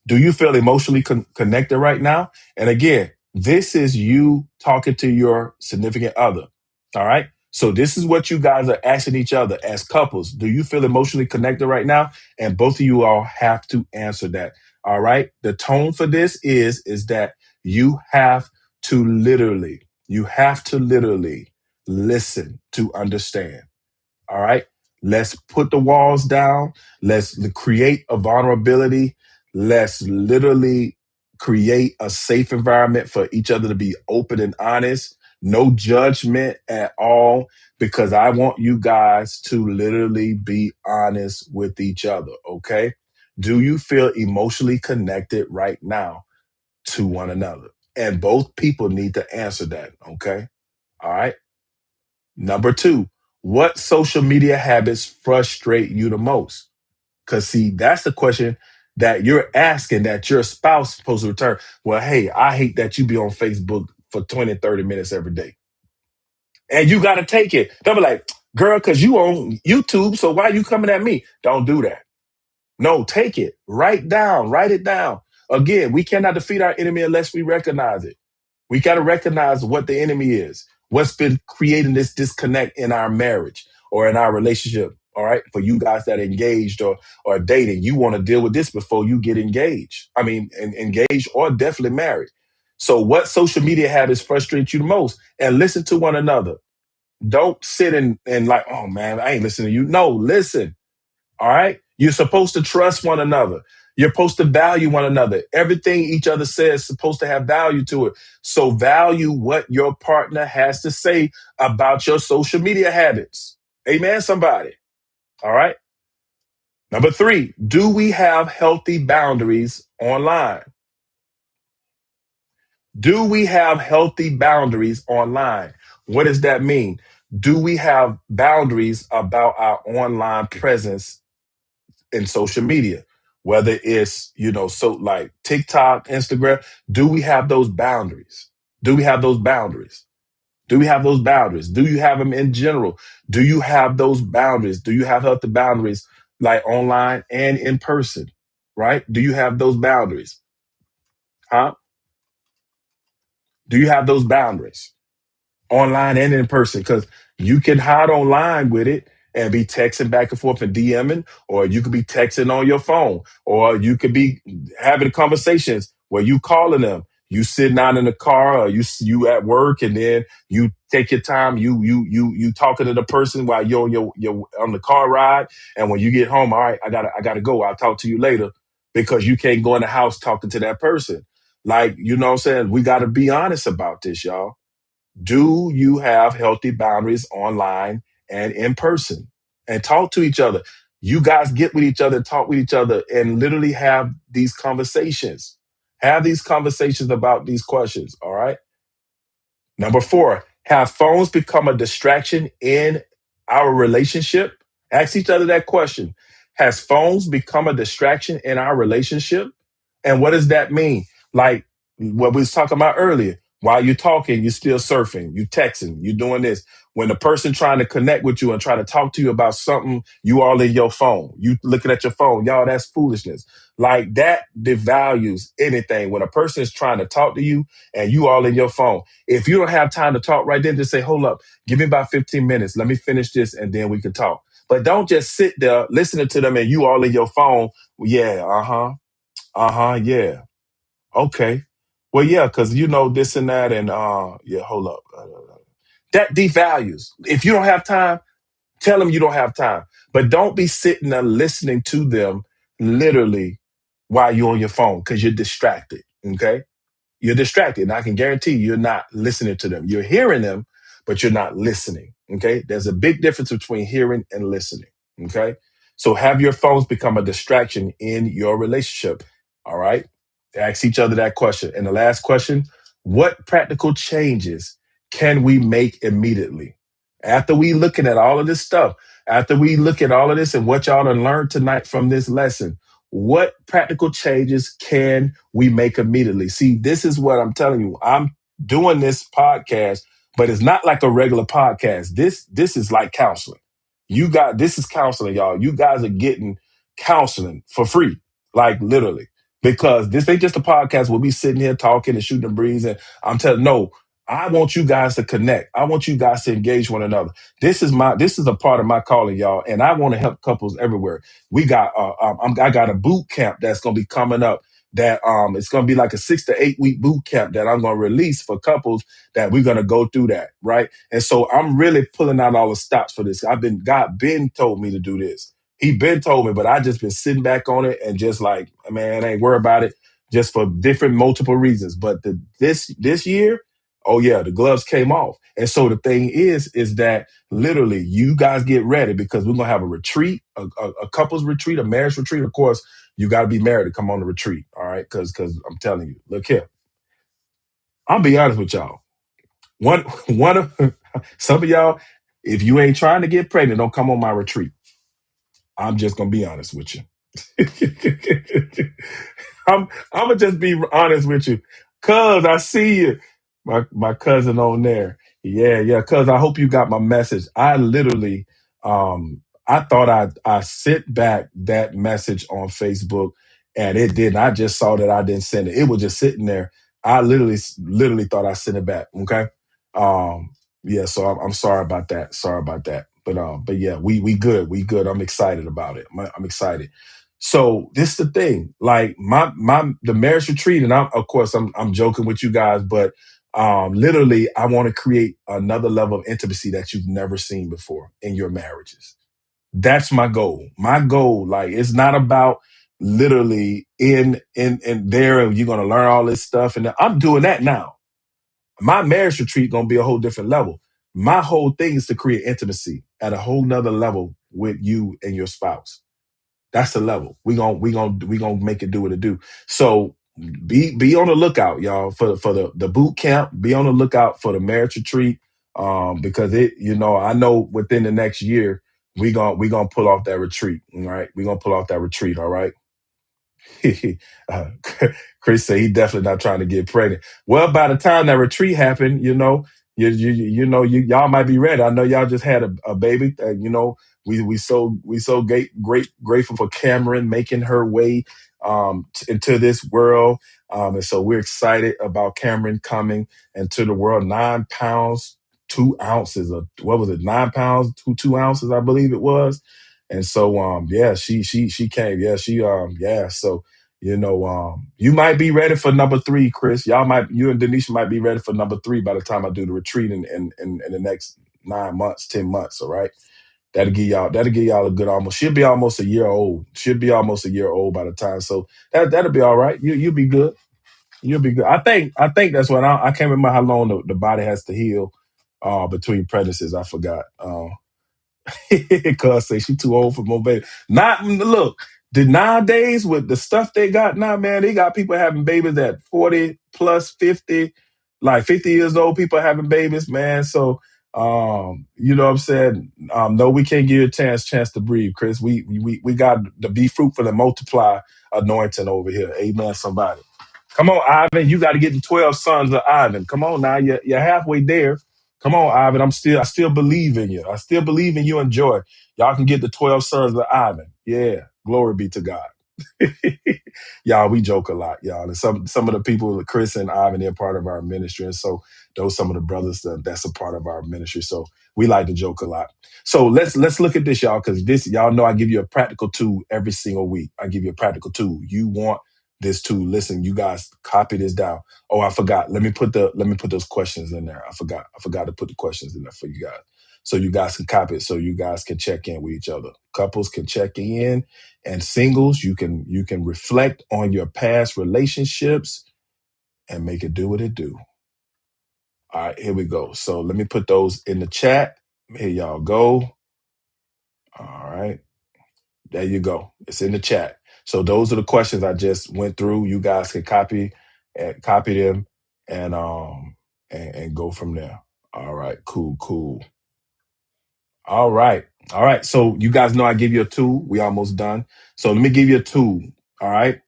do you feel emotionally connected right now? And again, this is you talking to your significant other. All right. So this is what you guys are asking each other as couples. Do you feel emotionally connected right now? And both of you all have to answer that. All right. The tone for this is that you have you have to literally listen to understand. All right. Let's put the walls down. Let's create a vulnerability. Let's literally create a safe environment for each other to be open and honest. No judgment at all, because I want you guys to literally be honest with each other. Okay. Do you feel emotionally connected right now to one another? And both people need to answer that. Okay. All right. Number two, what social media habits frustrate you the most? Because, see, that's the question that you're asking that your spouse is supposed to return. Well, hey, I hate that you be on Facebook for 20, 30 minutes every day. And you got to take it. They'll be like, girl, because you on YouTube, so why you coming at me? Don't do that. No, take it. Write it down. Again, we cannot defeat our enemy unless we recognize it. We got to recognize what the enemy is, what's been creating this disconnect in our marriage or in our relationship. All right. For you guys that are engaged or dating, you want to deal with this before you get engaged. I mean, engaged or definitely married. So, what social media habits frustrate you the most? And listen to one another. Don't sit and like, oh man, I ain't listening to you. No, listen. All right. You're supposed to trust one another. You're supposed to value one another. Everything each other says is supposed to have value to it. So value what your partner has to say about your social media habits. Amen, somebody. All right. Number three, do we have healthy boundaries online? Do we have healthy boundaries online? What does that mean? Do we have boundaries about our online presence in social media, whether it's, so like TikTok, Instagram? Do we have those boundaries? Do we have those boundaries? Do we have those boundaries? Do you have them in general? Do you have those boundaries? Do you have healthy boundaries like online and in person? Right? Do you have those boundaries? Huh? Do you have those boundaries? Online and in person, because you can hide online with it and be texting back and forth and DMing, or you could be texting on your phone, or you could be having conversations where you calling them, you sitting out in the car, or you at work, and then you take your time, you talking to the person while you're on your on the car ride, and when you get home, all right, I gotta go. I'll talk to you later, because you can't go in the house talking to that person. Like, you know what I'm saying? We got to be honest about this, y'all. Do you have healthy boundaries online and in person? And talk to each other. You guys get with each other, talk with each other, and literally have these conversations. Have these conversations about these questions. All right. Number four, have phones become a distraction in our relationship? Ask each other that question. Has phones become a distraction in our relationship? And what does that mean? Like what we was talking about earlier. While you're talking, you're still surfing, you texting, you doing this. When the person trying to connect with you and try to talk to you about something, you all in your phone. You looking at your phone. Y'all, that's foolishness. Like that devalues anything. When a person is trying to talk to you and you all in your phone, if you don't have time to talk right then, just say, hold up, give me about 15 minutes. Let me finish this and then we can talk. But don't just sit there listening to them and you all in your phone. Yeah, uh-huh. Uh-huh, yeah. Okay. Well, yeah, because you know this and that, and yeah, hold up. That devalues. If you don't have time, tell them you don't have time. But don't be sitting there listening to them literally while you're on your phone, because you're distracted. Okay. You're distracted. And I can guarantee you're not listening to them. You're hearing them, but you're not listening. Okay. There's a big difference between hearing and listening. Okay. So have your phones become a distraction in your relationship. All right. Ask each other that question. And the last question, what practical changes can we make immediately? After we looking at all of this stuff, after we look at all of this and what y'all have learned tonight from this lesson, what practical changes can we make immediately? See, this is what I'm telling you. I'm doing this podcast, but it's not like a regular podcast. This is like counseling. This is counseling, y'all. You guys are getting counseling for free, like literally, because this ain't just a podcast where we sitting here talking and shooting the breeze. And I'm telling, no, I want you guys to connect. I want you guys to engage one another. This is a part of my calling, y'all, and I want to help couples everywhere. We got I got a boot camp that's gonna be coming up. That it's gonna be like a 6 to 8 week boot camp that I'm gonna release for couples that we're gonna go through that, right? And so I'm really pulling out all the stops for this. God been told me to do this. He been told me, but I just been sitting back on it and just like, man, I ain't worried about it, just for different multiple reasons. But this year, oh yeah, the gloves came off. And so the thing is that literally you guys get ready because we're gonna have a retreat, a couples retreat, a marriage retreat. Of course, you got to be married to come on the retreat, all right? Because I'm telling you, look here, I'll be honest with y'all. One of some of y'all, if you ain't trying to get pregnant, don't come on my retreat. I'm just gonna be honest with you. I'm gonna just be honest with you, cuz I see you, my cousin on there. Yeah, cuz I hope you got my message. I literally, I thought I sent back that message on Facebook, and it didn't. I just saw that I didn't send it. It was just sitting there. I literally thought I sent it back. Okay, um, yeah. So I'm sorry about that. Sorry about that. But yeah, we good. We good. I'm excited about it. I'm excited. So this is the thing, like my the marriage retreat, and I'm of course I'm joking with you guys, but literally I want to create another level of intimacy that you've never seen before in your marriages. That's my goal. My goal, like it's not about literally in there and you're gonna learn all this stuff. And I'm doing that now. My marriage retreat gonna be a whole different level. My whole thing is to create intimacy at a whole nother level with you and your spouse. That's the level. We gonna make it do what it do. So be on the lookout, y'all, for the boot camp. Be on the lookout for the marriage retreat. Because I know within the next year we gonna pull off that retreat. All right. We're gonna pull off that retreat, all right. uh, Chris said he definitely not trying to get pregnant. Well, by the time that retreat happened, y'all might be ready. I know y'all just had a baby. We so great grateful for Cameron making her way into this world, and so we're excited about Cameron coming into the world. 9 pounds 2 ounces, of what was it? 9 pounds 2 ounces, I believe it was. And so yeah, she came. Yeah, yeah. So you might be ready for number three, Chris. You and Denisha might be ready for number three by the time I do the retreat in the next 9 months, 10 months. All right. That'll give y'all a good almost. She'll be almost a year old. She'll be almost a year old by the time. So that'll be all right. You'll be good. You'll be good. I think that's what I can't remember how long the body has to heal between pregnancies. I forgot. Cuz say she too old for more baby. Not look, the nowadays with the stuff they got now, man, they got people having babies at 40 plus 50, like 50 years old, people having babies, man. So you know what I'm saying? No, we can't give you a chance to breathe, Chris. We got to be fruitful and multiply anointing over here. Amen, somebody. Come on, Ivan. You got to get the 12 sons of Ivan. Come on now. You're halfway there. Come on, Ivan. I still believe in you. I still believe in you and Joy. Y'all can get the 12 sons of Ivan. Yeah. Glory be to God. Y'all, we joke a lot, y'all. And some of the people, Chris and Ivan, they're part of our ministry. And so those some of the brothers that's a part of our ministry. So we like to joke a lot. So let's look at this, y'all, because this, y'all know I give you a practical tool every single week. I give you a practical tool. You want this tool. Listen, you guys copy this down. Oh, I forgot. Let me put those questions in there. I forgot to put the questions in there for you guys. So you guys can copy it so you guys can check in with each other. Couples can check in, and singles, you can reflect on your past relationships and make it do what it do. All right, here we go. So let me put those in the chat. Here y'all go. All right. There you go. It's in the chat. So those are the questions I just went through. You guys can copy them and go from there. All right, cool. All right. All right. So you guys know I give you a tool. We almost done. So let me give you a tool. All right.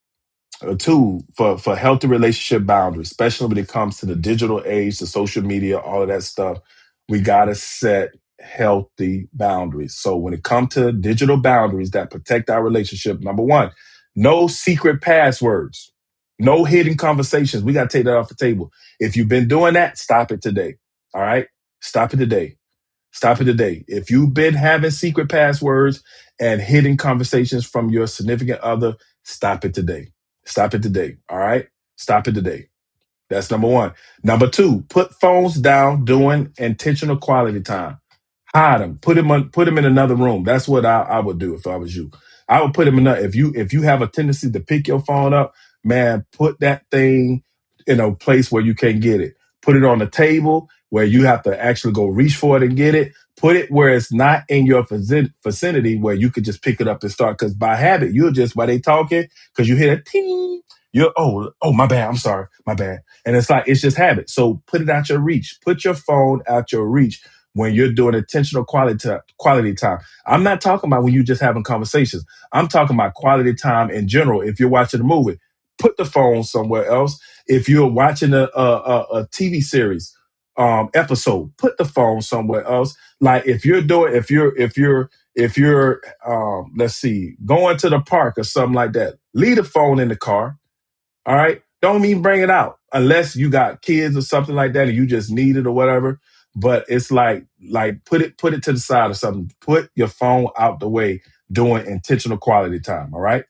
A tool for healthy relationship boundaries, especially when it comes to the digital age, the social media, all of that stuff. We gotta set healthy boundaries. So when it comes to digital boundaries that protect our relationship, number one, no secret passwords. No hidden conversations. We got to take that off the table. If you've been doing that, stop it today. All right? Stop it today. Stop it today. If you've been having secret passwords and hidden conversations from your significant other, stop it today. Stop it today. All right? Stop it today. That's number one. Number two, put phones down during intentional quality time. Hide them. Put them in another room. That's what I would do if I was you. I would put them in a, if you have a tendency to pick your phone up, man, put that thing in a place where you can't get it. Put it on the table where you have to actually go reach for it and get it. Put it where it's not in your vicinity where you could just pick it up and start. Because by habit, you'll just while they talking, because you hear a ting, you're my bad. I'm sorry, my bad. And it's like it's just habit. So put it out your reach. Put your phone out your reach when you're doing intentional quality time. I'm not talking about when you're just having conversations. I'm talking about quality time in general. If you're watching a movie, put the phone somewhere else. If you're watching a TV series episode, put the phone somewhere else. Like if you're let's see, going to the park or something like that, leave the phone in the car. All right. Don't even bring it out unless you got kids or something like that and you just need it or whatever. But it's like put it to the side or something. Put your phone out the way during intentional quality time. All right.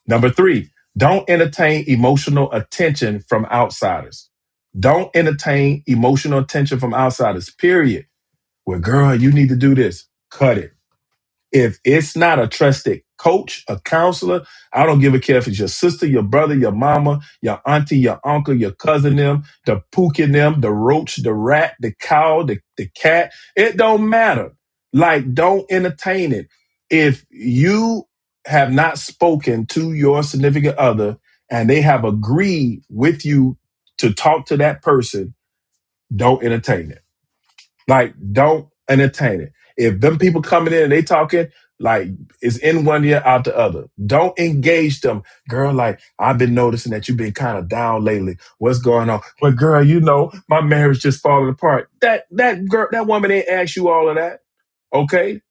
Number three, don't entertain emotional attention from outsiders. Don't entertain emotional attention from outsiders, period. Well, girl, you need to do this. Cut it. If it's not a trusted coach, a counselor, I don't give a care if it's your sister, your brother, your mama, your auntie, your uncle, your cousin, them, the pook in them, the roach, the rat, the cow, the cat. It don't matter. Like, don't entertain it. If you have not spoken to your significant other and they have agreed with you to talk to that person, don't entertain it. Like, don't entertain it. If them people coming in and they talking, like, it's in one ear, out the other. Don't engage them. Girl, like, I've been noticing that you've been kind of down lately. What's going on? Well, girl, my marriage just falling apart. That girl, that woman ain't asked you all of that. Okay?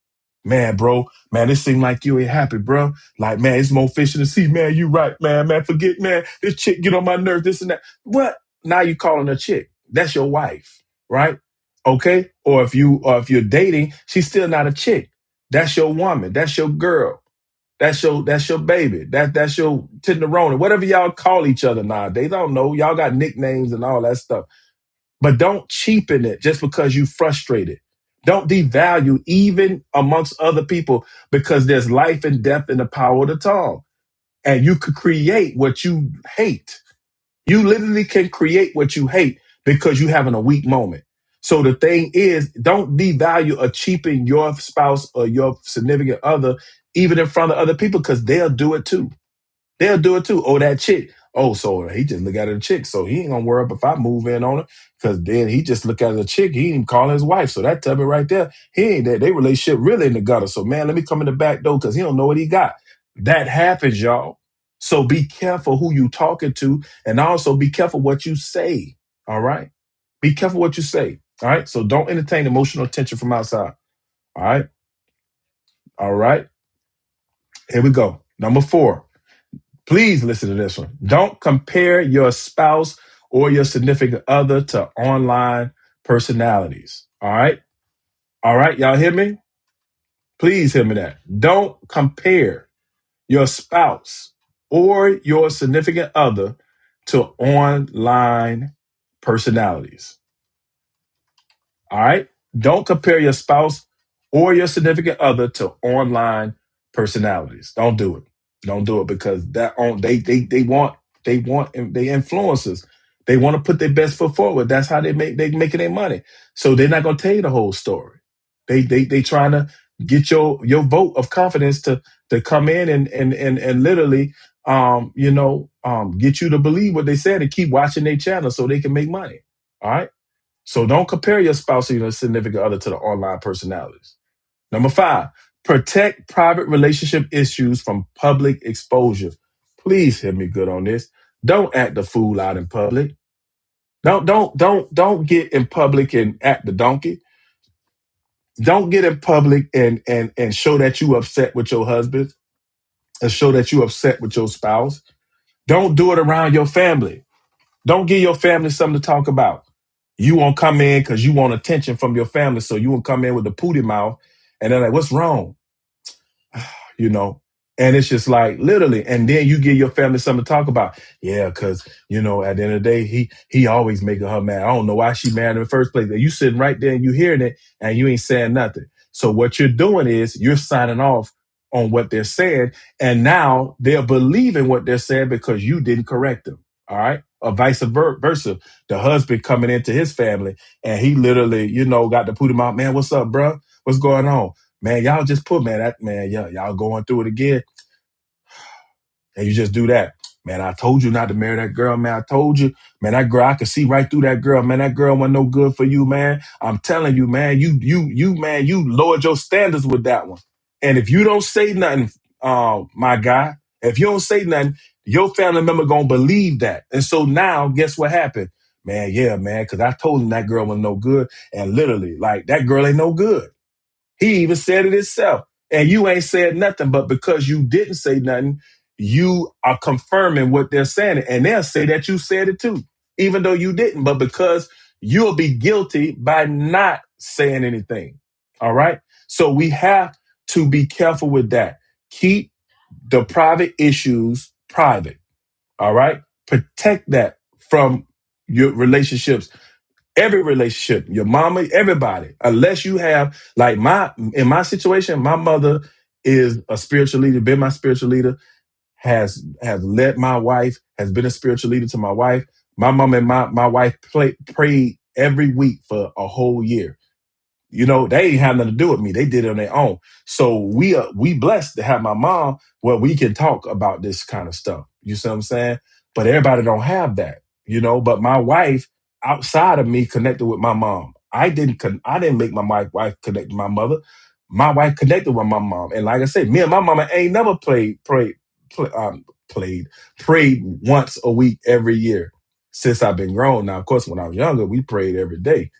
Man, bro, man, it seems like you ain't happy, bro. Like, man, it's more fish in the sea, man. You right, man, forget, man. This chick get on my nerves, this and that. What? Now you calling her chick. That's your wife, right? Okay? Or if you're dating, she's still not a chick. That's your woman. That's your girl. That's your baby. That's your tenderoni. Whatever y'all call each other nowadays. I don't know. Y'all got nicknames and all that stuff. But don't cheapen it just because you frustrated. Don't devalue even amongst other people because there's life and death in the power of the tongue. And you could create what you hate. You literally can create what you hate because you're having a weak moment. So the thing is, don't devalue or cheapen your spouse or your significant other, even in front of other people, because they'll do it too. They'll do it too. Oh, that chick. Oh, so he just look at a chick. So he ain't gonna worry if I move in on her. Cause then he just look at a chick. He ain't even calling his wife. So that tell me right there, he ain't that they relationship really in the gutter. So man, let me come in the back door because he don't know what he got. That happens, y'all. So be careful who you talking to, and also be careful what you say. All right. Be careful what you say. All right. So don't entertain emotional attention from outside. All right. All right. Here we go. Number four. Please listen to this one. Don't compare your spouse or your significant other to online personalities. All right. All right. Y'all hear me? Please hear me that. Don't compare your spouse or your significant other to online personalities. All right. Don't compare your spouse or your significant other to online personalities. Don't do it. Don't do it because that on they influencers. They want to put their best foot forward. That's how they making their money. So they're not gonna tell you the whole story. They trying to get your vote of confidence to come in and literally get you to believe what they said and keep watching their channel so they can make money. All right. So don't compare your spouse or your significant other to the online personalities. Number five, protect private relationship issues from public exposure. Please hear me good on this. Don't act the fool out in public. Don't get in public and act the donkey. Don't get in public and show that you upset with your husband and show that you upset with your spouse. Don't do it around your family. Don't give your family something to talk about. You won't come in because you want attention from your family. So you won't come in with the pooty mouth and they're like, what's wrong? you know. And it's just like literally, and then you give your family something to talk about. Yeah, because at the end of the day, he always making her mad. I don't know why she mad in the first place. You sitting right there and you hearing it, and you ain't saying nothing. So what you're doing is you're signing off on what they're saying, and now they're believing what they're saying because you didn't correct them. All right, or vice versa. The husband coming into his family, and he literally, got to put him out. Man, what's up, bro? What's going on? Man, y'all just put, man, that man, yeah, y'all going through it again. And you just do that. Man, I told you not to marry that girl, man. I told you, man, that girl, I could see right through that girl, man. That girl wasn't no good for you, man. I'm telling you, man, man, you lowered your standards with that one. And if you don't say nothing, my guy, if you don't say nothing, your family member gonna believe that. And so now, guess what happened? Man, yeah, man, because I told him that girl was no good. And literally, like, that girl ain't no good. He even said it himself. And you ain't said nothing, but because you didn't say nothing, you are confirming what they're saying. And they'll say that you said it too, even though you didn't. But because you'll be guilty by not saying anything. All right. So we have to be careful with that. Keep the private issues private. All right. Protect that from your relationships, every relationship, your mama, everybody, unless you have like in my situation, my mother is a spiritual leader, been my spiritual leader, has led my wife, has been a spiritual leader to my wife. My mom and my wife prayed every week for a whole year. They ain't have nothing to do with me. They did it on their own. So we blessed to have my mom where we can talk about this kind of stuff. You see what I'm saying? But everybody don't have that. But my wife, outside of me, connected with my mom. I didn't make my wife connect with my mother. My wife connected with my mom. And like I said, me and my mama ain't never played, prayed once a week every year since I've been grown. Now, of course, when I was younger, we prayed every day.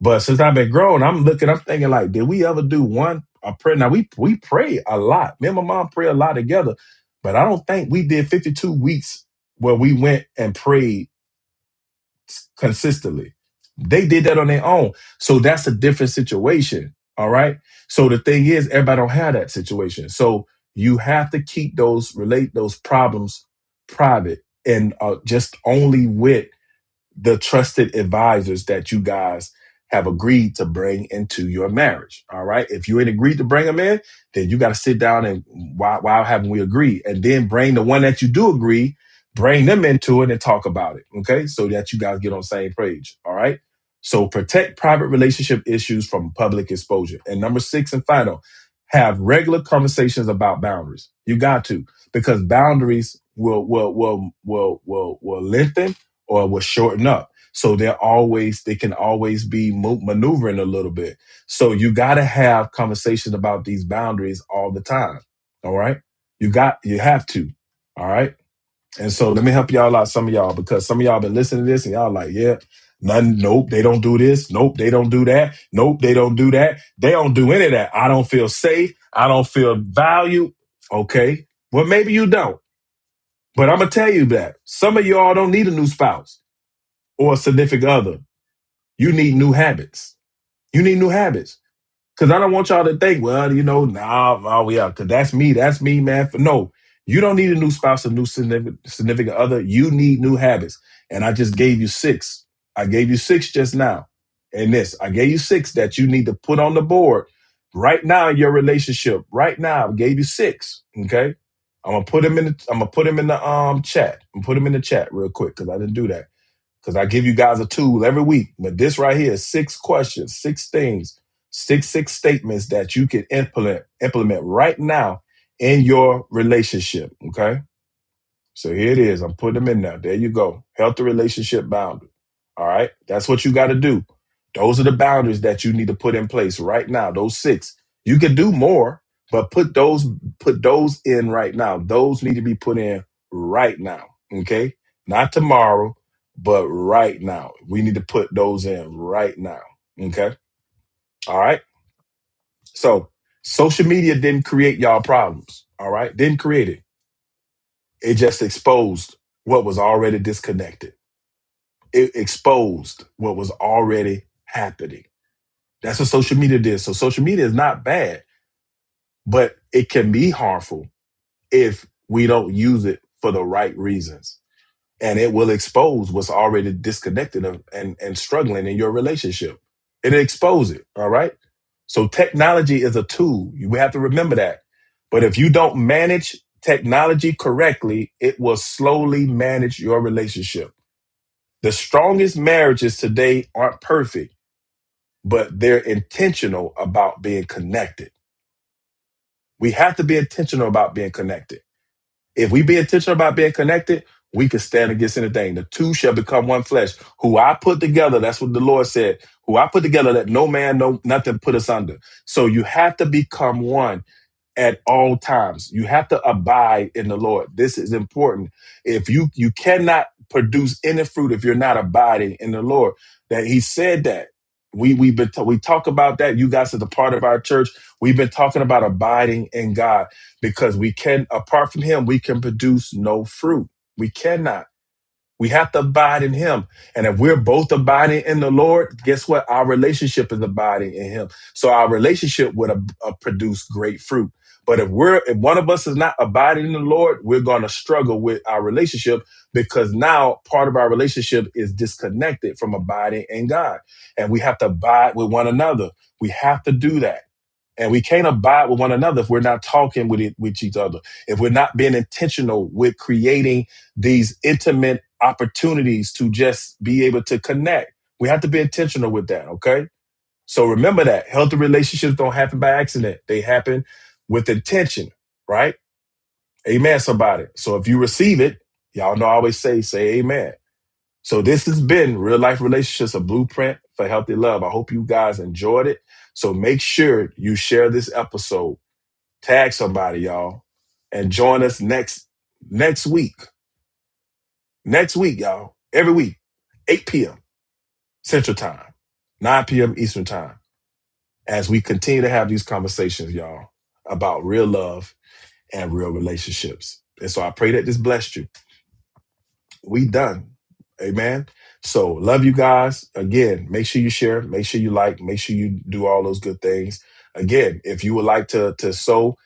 But since I've been grown, I'm thinking like, did we ever do a prayer? Now we pray a lot. Me and my mom pray a lot together, but I don't think we did 52 weeks where we went and prayed consistently. They did that on their own. So that's a different situation. All right. So the thing is, everybody don't have that situation. So you have to keep those problems private and just only with the trusted advisors that you guys have agreed to bring into your marriage. All right. If you ain't agreed to bring them in, then you got to sit down and why haven't we agreed? And then bring the one that you do agree, bring them into it and talk about it. Okay. So that you guys get on the same page. All right. So protect private relationship issues from public exposure. And number 6 and final, have regular conversations about boundaries. You got to, because boundaries will lengthen or will shorten up. So they can always be maneuvering a little bit. So you got to have conversations about these boundaries all the time. All right. You have to. All right. And so let me help y'all out, some of y'all, because some of y'all been listening to this and y'all like, yeah, none, nope, they don't do this. Nope, they don't do that. Nope, they don't do that. They don't do any of that. I don't feel safe. I don't feel valued. Okay. Well, maybe you don't. But I'm going to tell you that some of y'all don't need a new spouse or a significant other. You need new habits. You need new habits. Because I don't want y'all to think, well, nah, oh yeah, because that's me, man. No, you don't need a new spouse, a new significant other. You need new habits. And I just gave you 6. I gave you 6 just now. And I gave you 6 that you need to put on the board right now in your relationship. Right now, I gave you 6. Okay. I'm gonna put them in the chat. I'm gonna put them in the chat real quick because I didn't do that. Because I give you guys a tool every week. But this right here is 6 questions, 6 things, six statements that you can implement right now in your relationship. Okay. So here it is. I'm putting them in there. There you go. Healthy relationship boundary. All right. That's what you got to do. Those are the boundaries that you need to put in place right now. Those 6. You can do more, but put those in right now. Those need to be put in right now. Okay. Not tomorrow, but right now. We need to put those in right now. Okay. All right. So social media didn't create y'all problems. All right. Didn't create it. It just exposed what was already disconnected. It exposed what was already happening. That's what social media did. So social media is not bad, but it can be harmful if we don't use it for the right reasons. And it will expose what's already disconnected and struggling in your relationship. It'll expose it. All right. So technology is a tool. We have to remember that. But if you don't manage technology correctly, it will slowly manage your relationship. The strongest marriages today aren't perfect, but they're intentional about being connected. We have to be intentional about being connected. If we be intentional about being connected, we can stand against anything. The two shall become one flesh. Who I put together, that's what the Lord said. Who I put together, let no man, no nothing put us under. So you have to become one at all times. You have to abide in the Lord. This is important. If you cannot produce any fruit if you're not abiding in the Lord. That He said that. We talk about that. You guys are the part of our church. We've been talking about abiding in God because we can, apart from Him, we can produce no fruit. We cannot. We have to abide in Him. And if we're both abiding in the Lord, guess what? Our relationship is abiding in Him. So our relationship would produce great fruit. But if one of us is not abiding in the Lord, we're going to struggle with our relationship because now part of our relationship is disconnected from abiding in God. And we have to abide with one another. We have to do that. And we can't abide with one another if we're not talking with each other, if we're not being intentional with creating these intimate opportunities to just be able to connect. We have to be intentional with that, okay? So remember that healthy relationships don't happen by accident. They happen with intention, right? Amen, somebody. So if you receive it, y'all know I always say amen. So this has been Real Life Relationships, a blueprint for healthy love. I hope you guys enjoyed it. So make sure you share this episode, tag somebody, y'all, and join us next week. Next week, y'all. Every week, 8 p.m. Central Time, 9 p.m. Eastern Time, as we continue to have these conversations, y'all, about real love and real relationships. And so I pray that this blessed you. We done. Amen. So love you guys. Again, make sure you share, make sure you like, make sure you do all those good things. Again, if you would like to sow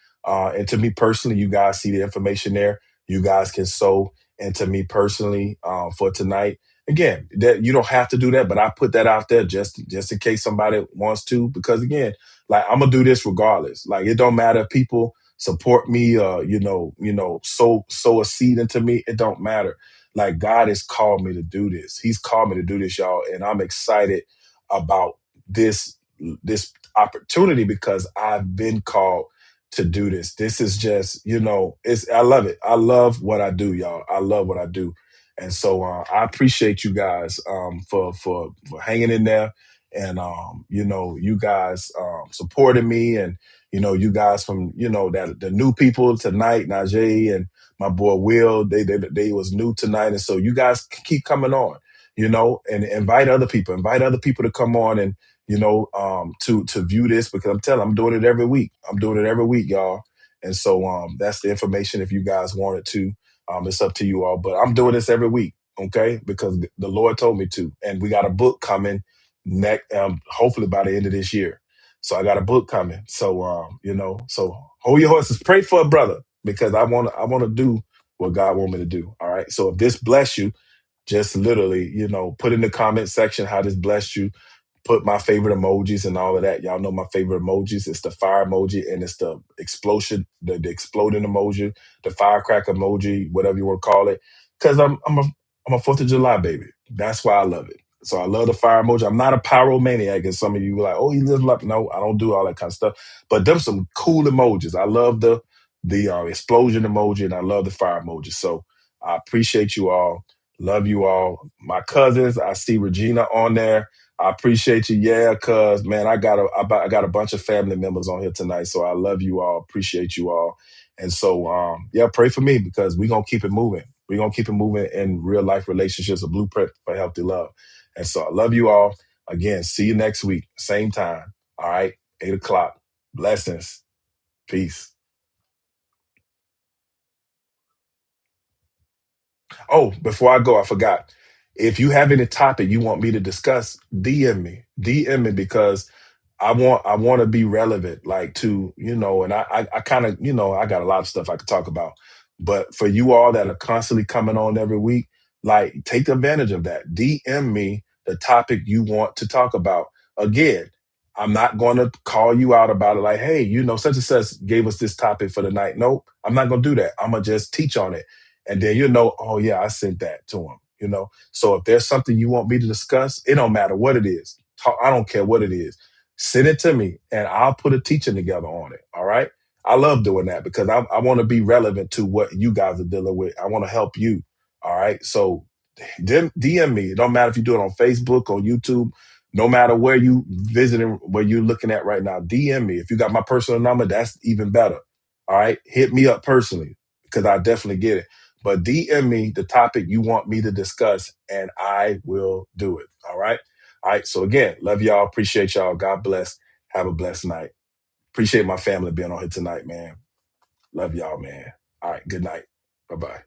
into me personally, you guys see the information there. You guys can sow into me personally for tonight. Again, that you don't have to do that, but I put that out there just in case somebody wants to, because again, like I'm gonna do this regardless. Like it don't matter if people support me, sow a seed into me. It don't matter. Like God has called me to do this. He's called me to do this, y'all. And I'm excited about this opportunity because I've been called to do this. This is just, I love it. I love what I do, y'all. I love what I do. And so I appreciate you guys for hanging in there and you guys supporting me and you guys from that the new people tonight, Najee and my boy Will, they was new tonight. And so you guys keep coming on, and invite other people. Invite other people to come on and, to view this because I'm doing it every week. I'm doing it every week, y'all. And so that's the information if you guys wanted to. It's up to you all. But I'm doing this every week, okay? Because the Lord told me to. And we got a book coming next, hopefully by the end of this year. So I got a book coming. So so hold your horses. Pray for a brother because I wanna do what God want me to do. All right. So if this bless you, just literally, put in the comment section how this blessed you. Put my favorite emojis and all of that. Y'all know my favorite emojis. It's the fire emoji and it's the explosion, the exploding emoji, the firecracker emoji, whatever you want to call it. Because I'm a 4th of July baby. That's why I love it. So I love the fire emoji. I'm not a pyromaniac, and some of you were like, "Oh, he lives like." No, I don't do all that kind of stuff. But them some cool emojis. I love the explosion emoji and I love the fire emoji. So I appreciate you all. Love you all. My cousins, I see Regina on there. I appreciate you. Yeah, cuz man, I got a bunch of family members on here tonight. So I love you all. Appreciate you all. And so yeah, pray for me because we're gonna keep it moving. We're gonna keep it moving in real life relationships, a blueprint for healthy love. And so I love you all. Again, see you next week, same time. All right, 8 o'clock. Blessings. Peace. Oh, before I go, I forgot. If you have any topic you want me to discuss, DM me. DM me because I want to be relevant, like to, and I kind of, I got a lot of stuff I could talk about. But for you all that are constantly coming on every week, like take advantage of that. DM me the topic you want to talk about. Again, I'm not going to call you out about it like, hey, such and such gave us this topic for the night. Nope, I'm not going to do that. I'm going to just teach on it. And then oh yeah, I sent that to him. So if there's something you want me to discuss, it don't matter what it is. I don't care what it is. Send it to me and I'll put a teaching together on it. All right. I love doing that because I want to be relevant to what you guys are dealing with. I want to help you. All right. So DM me. It don't matter if you do it on Facebook, on YouTube, no matter where you visiting, where you're looking at right now. DM me. If you got my personal number, that's even better. All right. Hit me up personally because I definitely get it. But DM me the topic you want me to discuss and I will do it. All right. All right. So again, love y'all. Appreciate y'all. God bless. Have a blessed night. Appreciate my family being on here tonight, man. Love y'all, man. All right. Good night. Bye bye.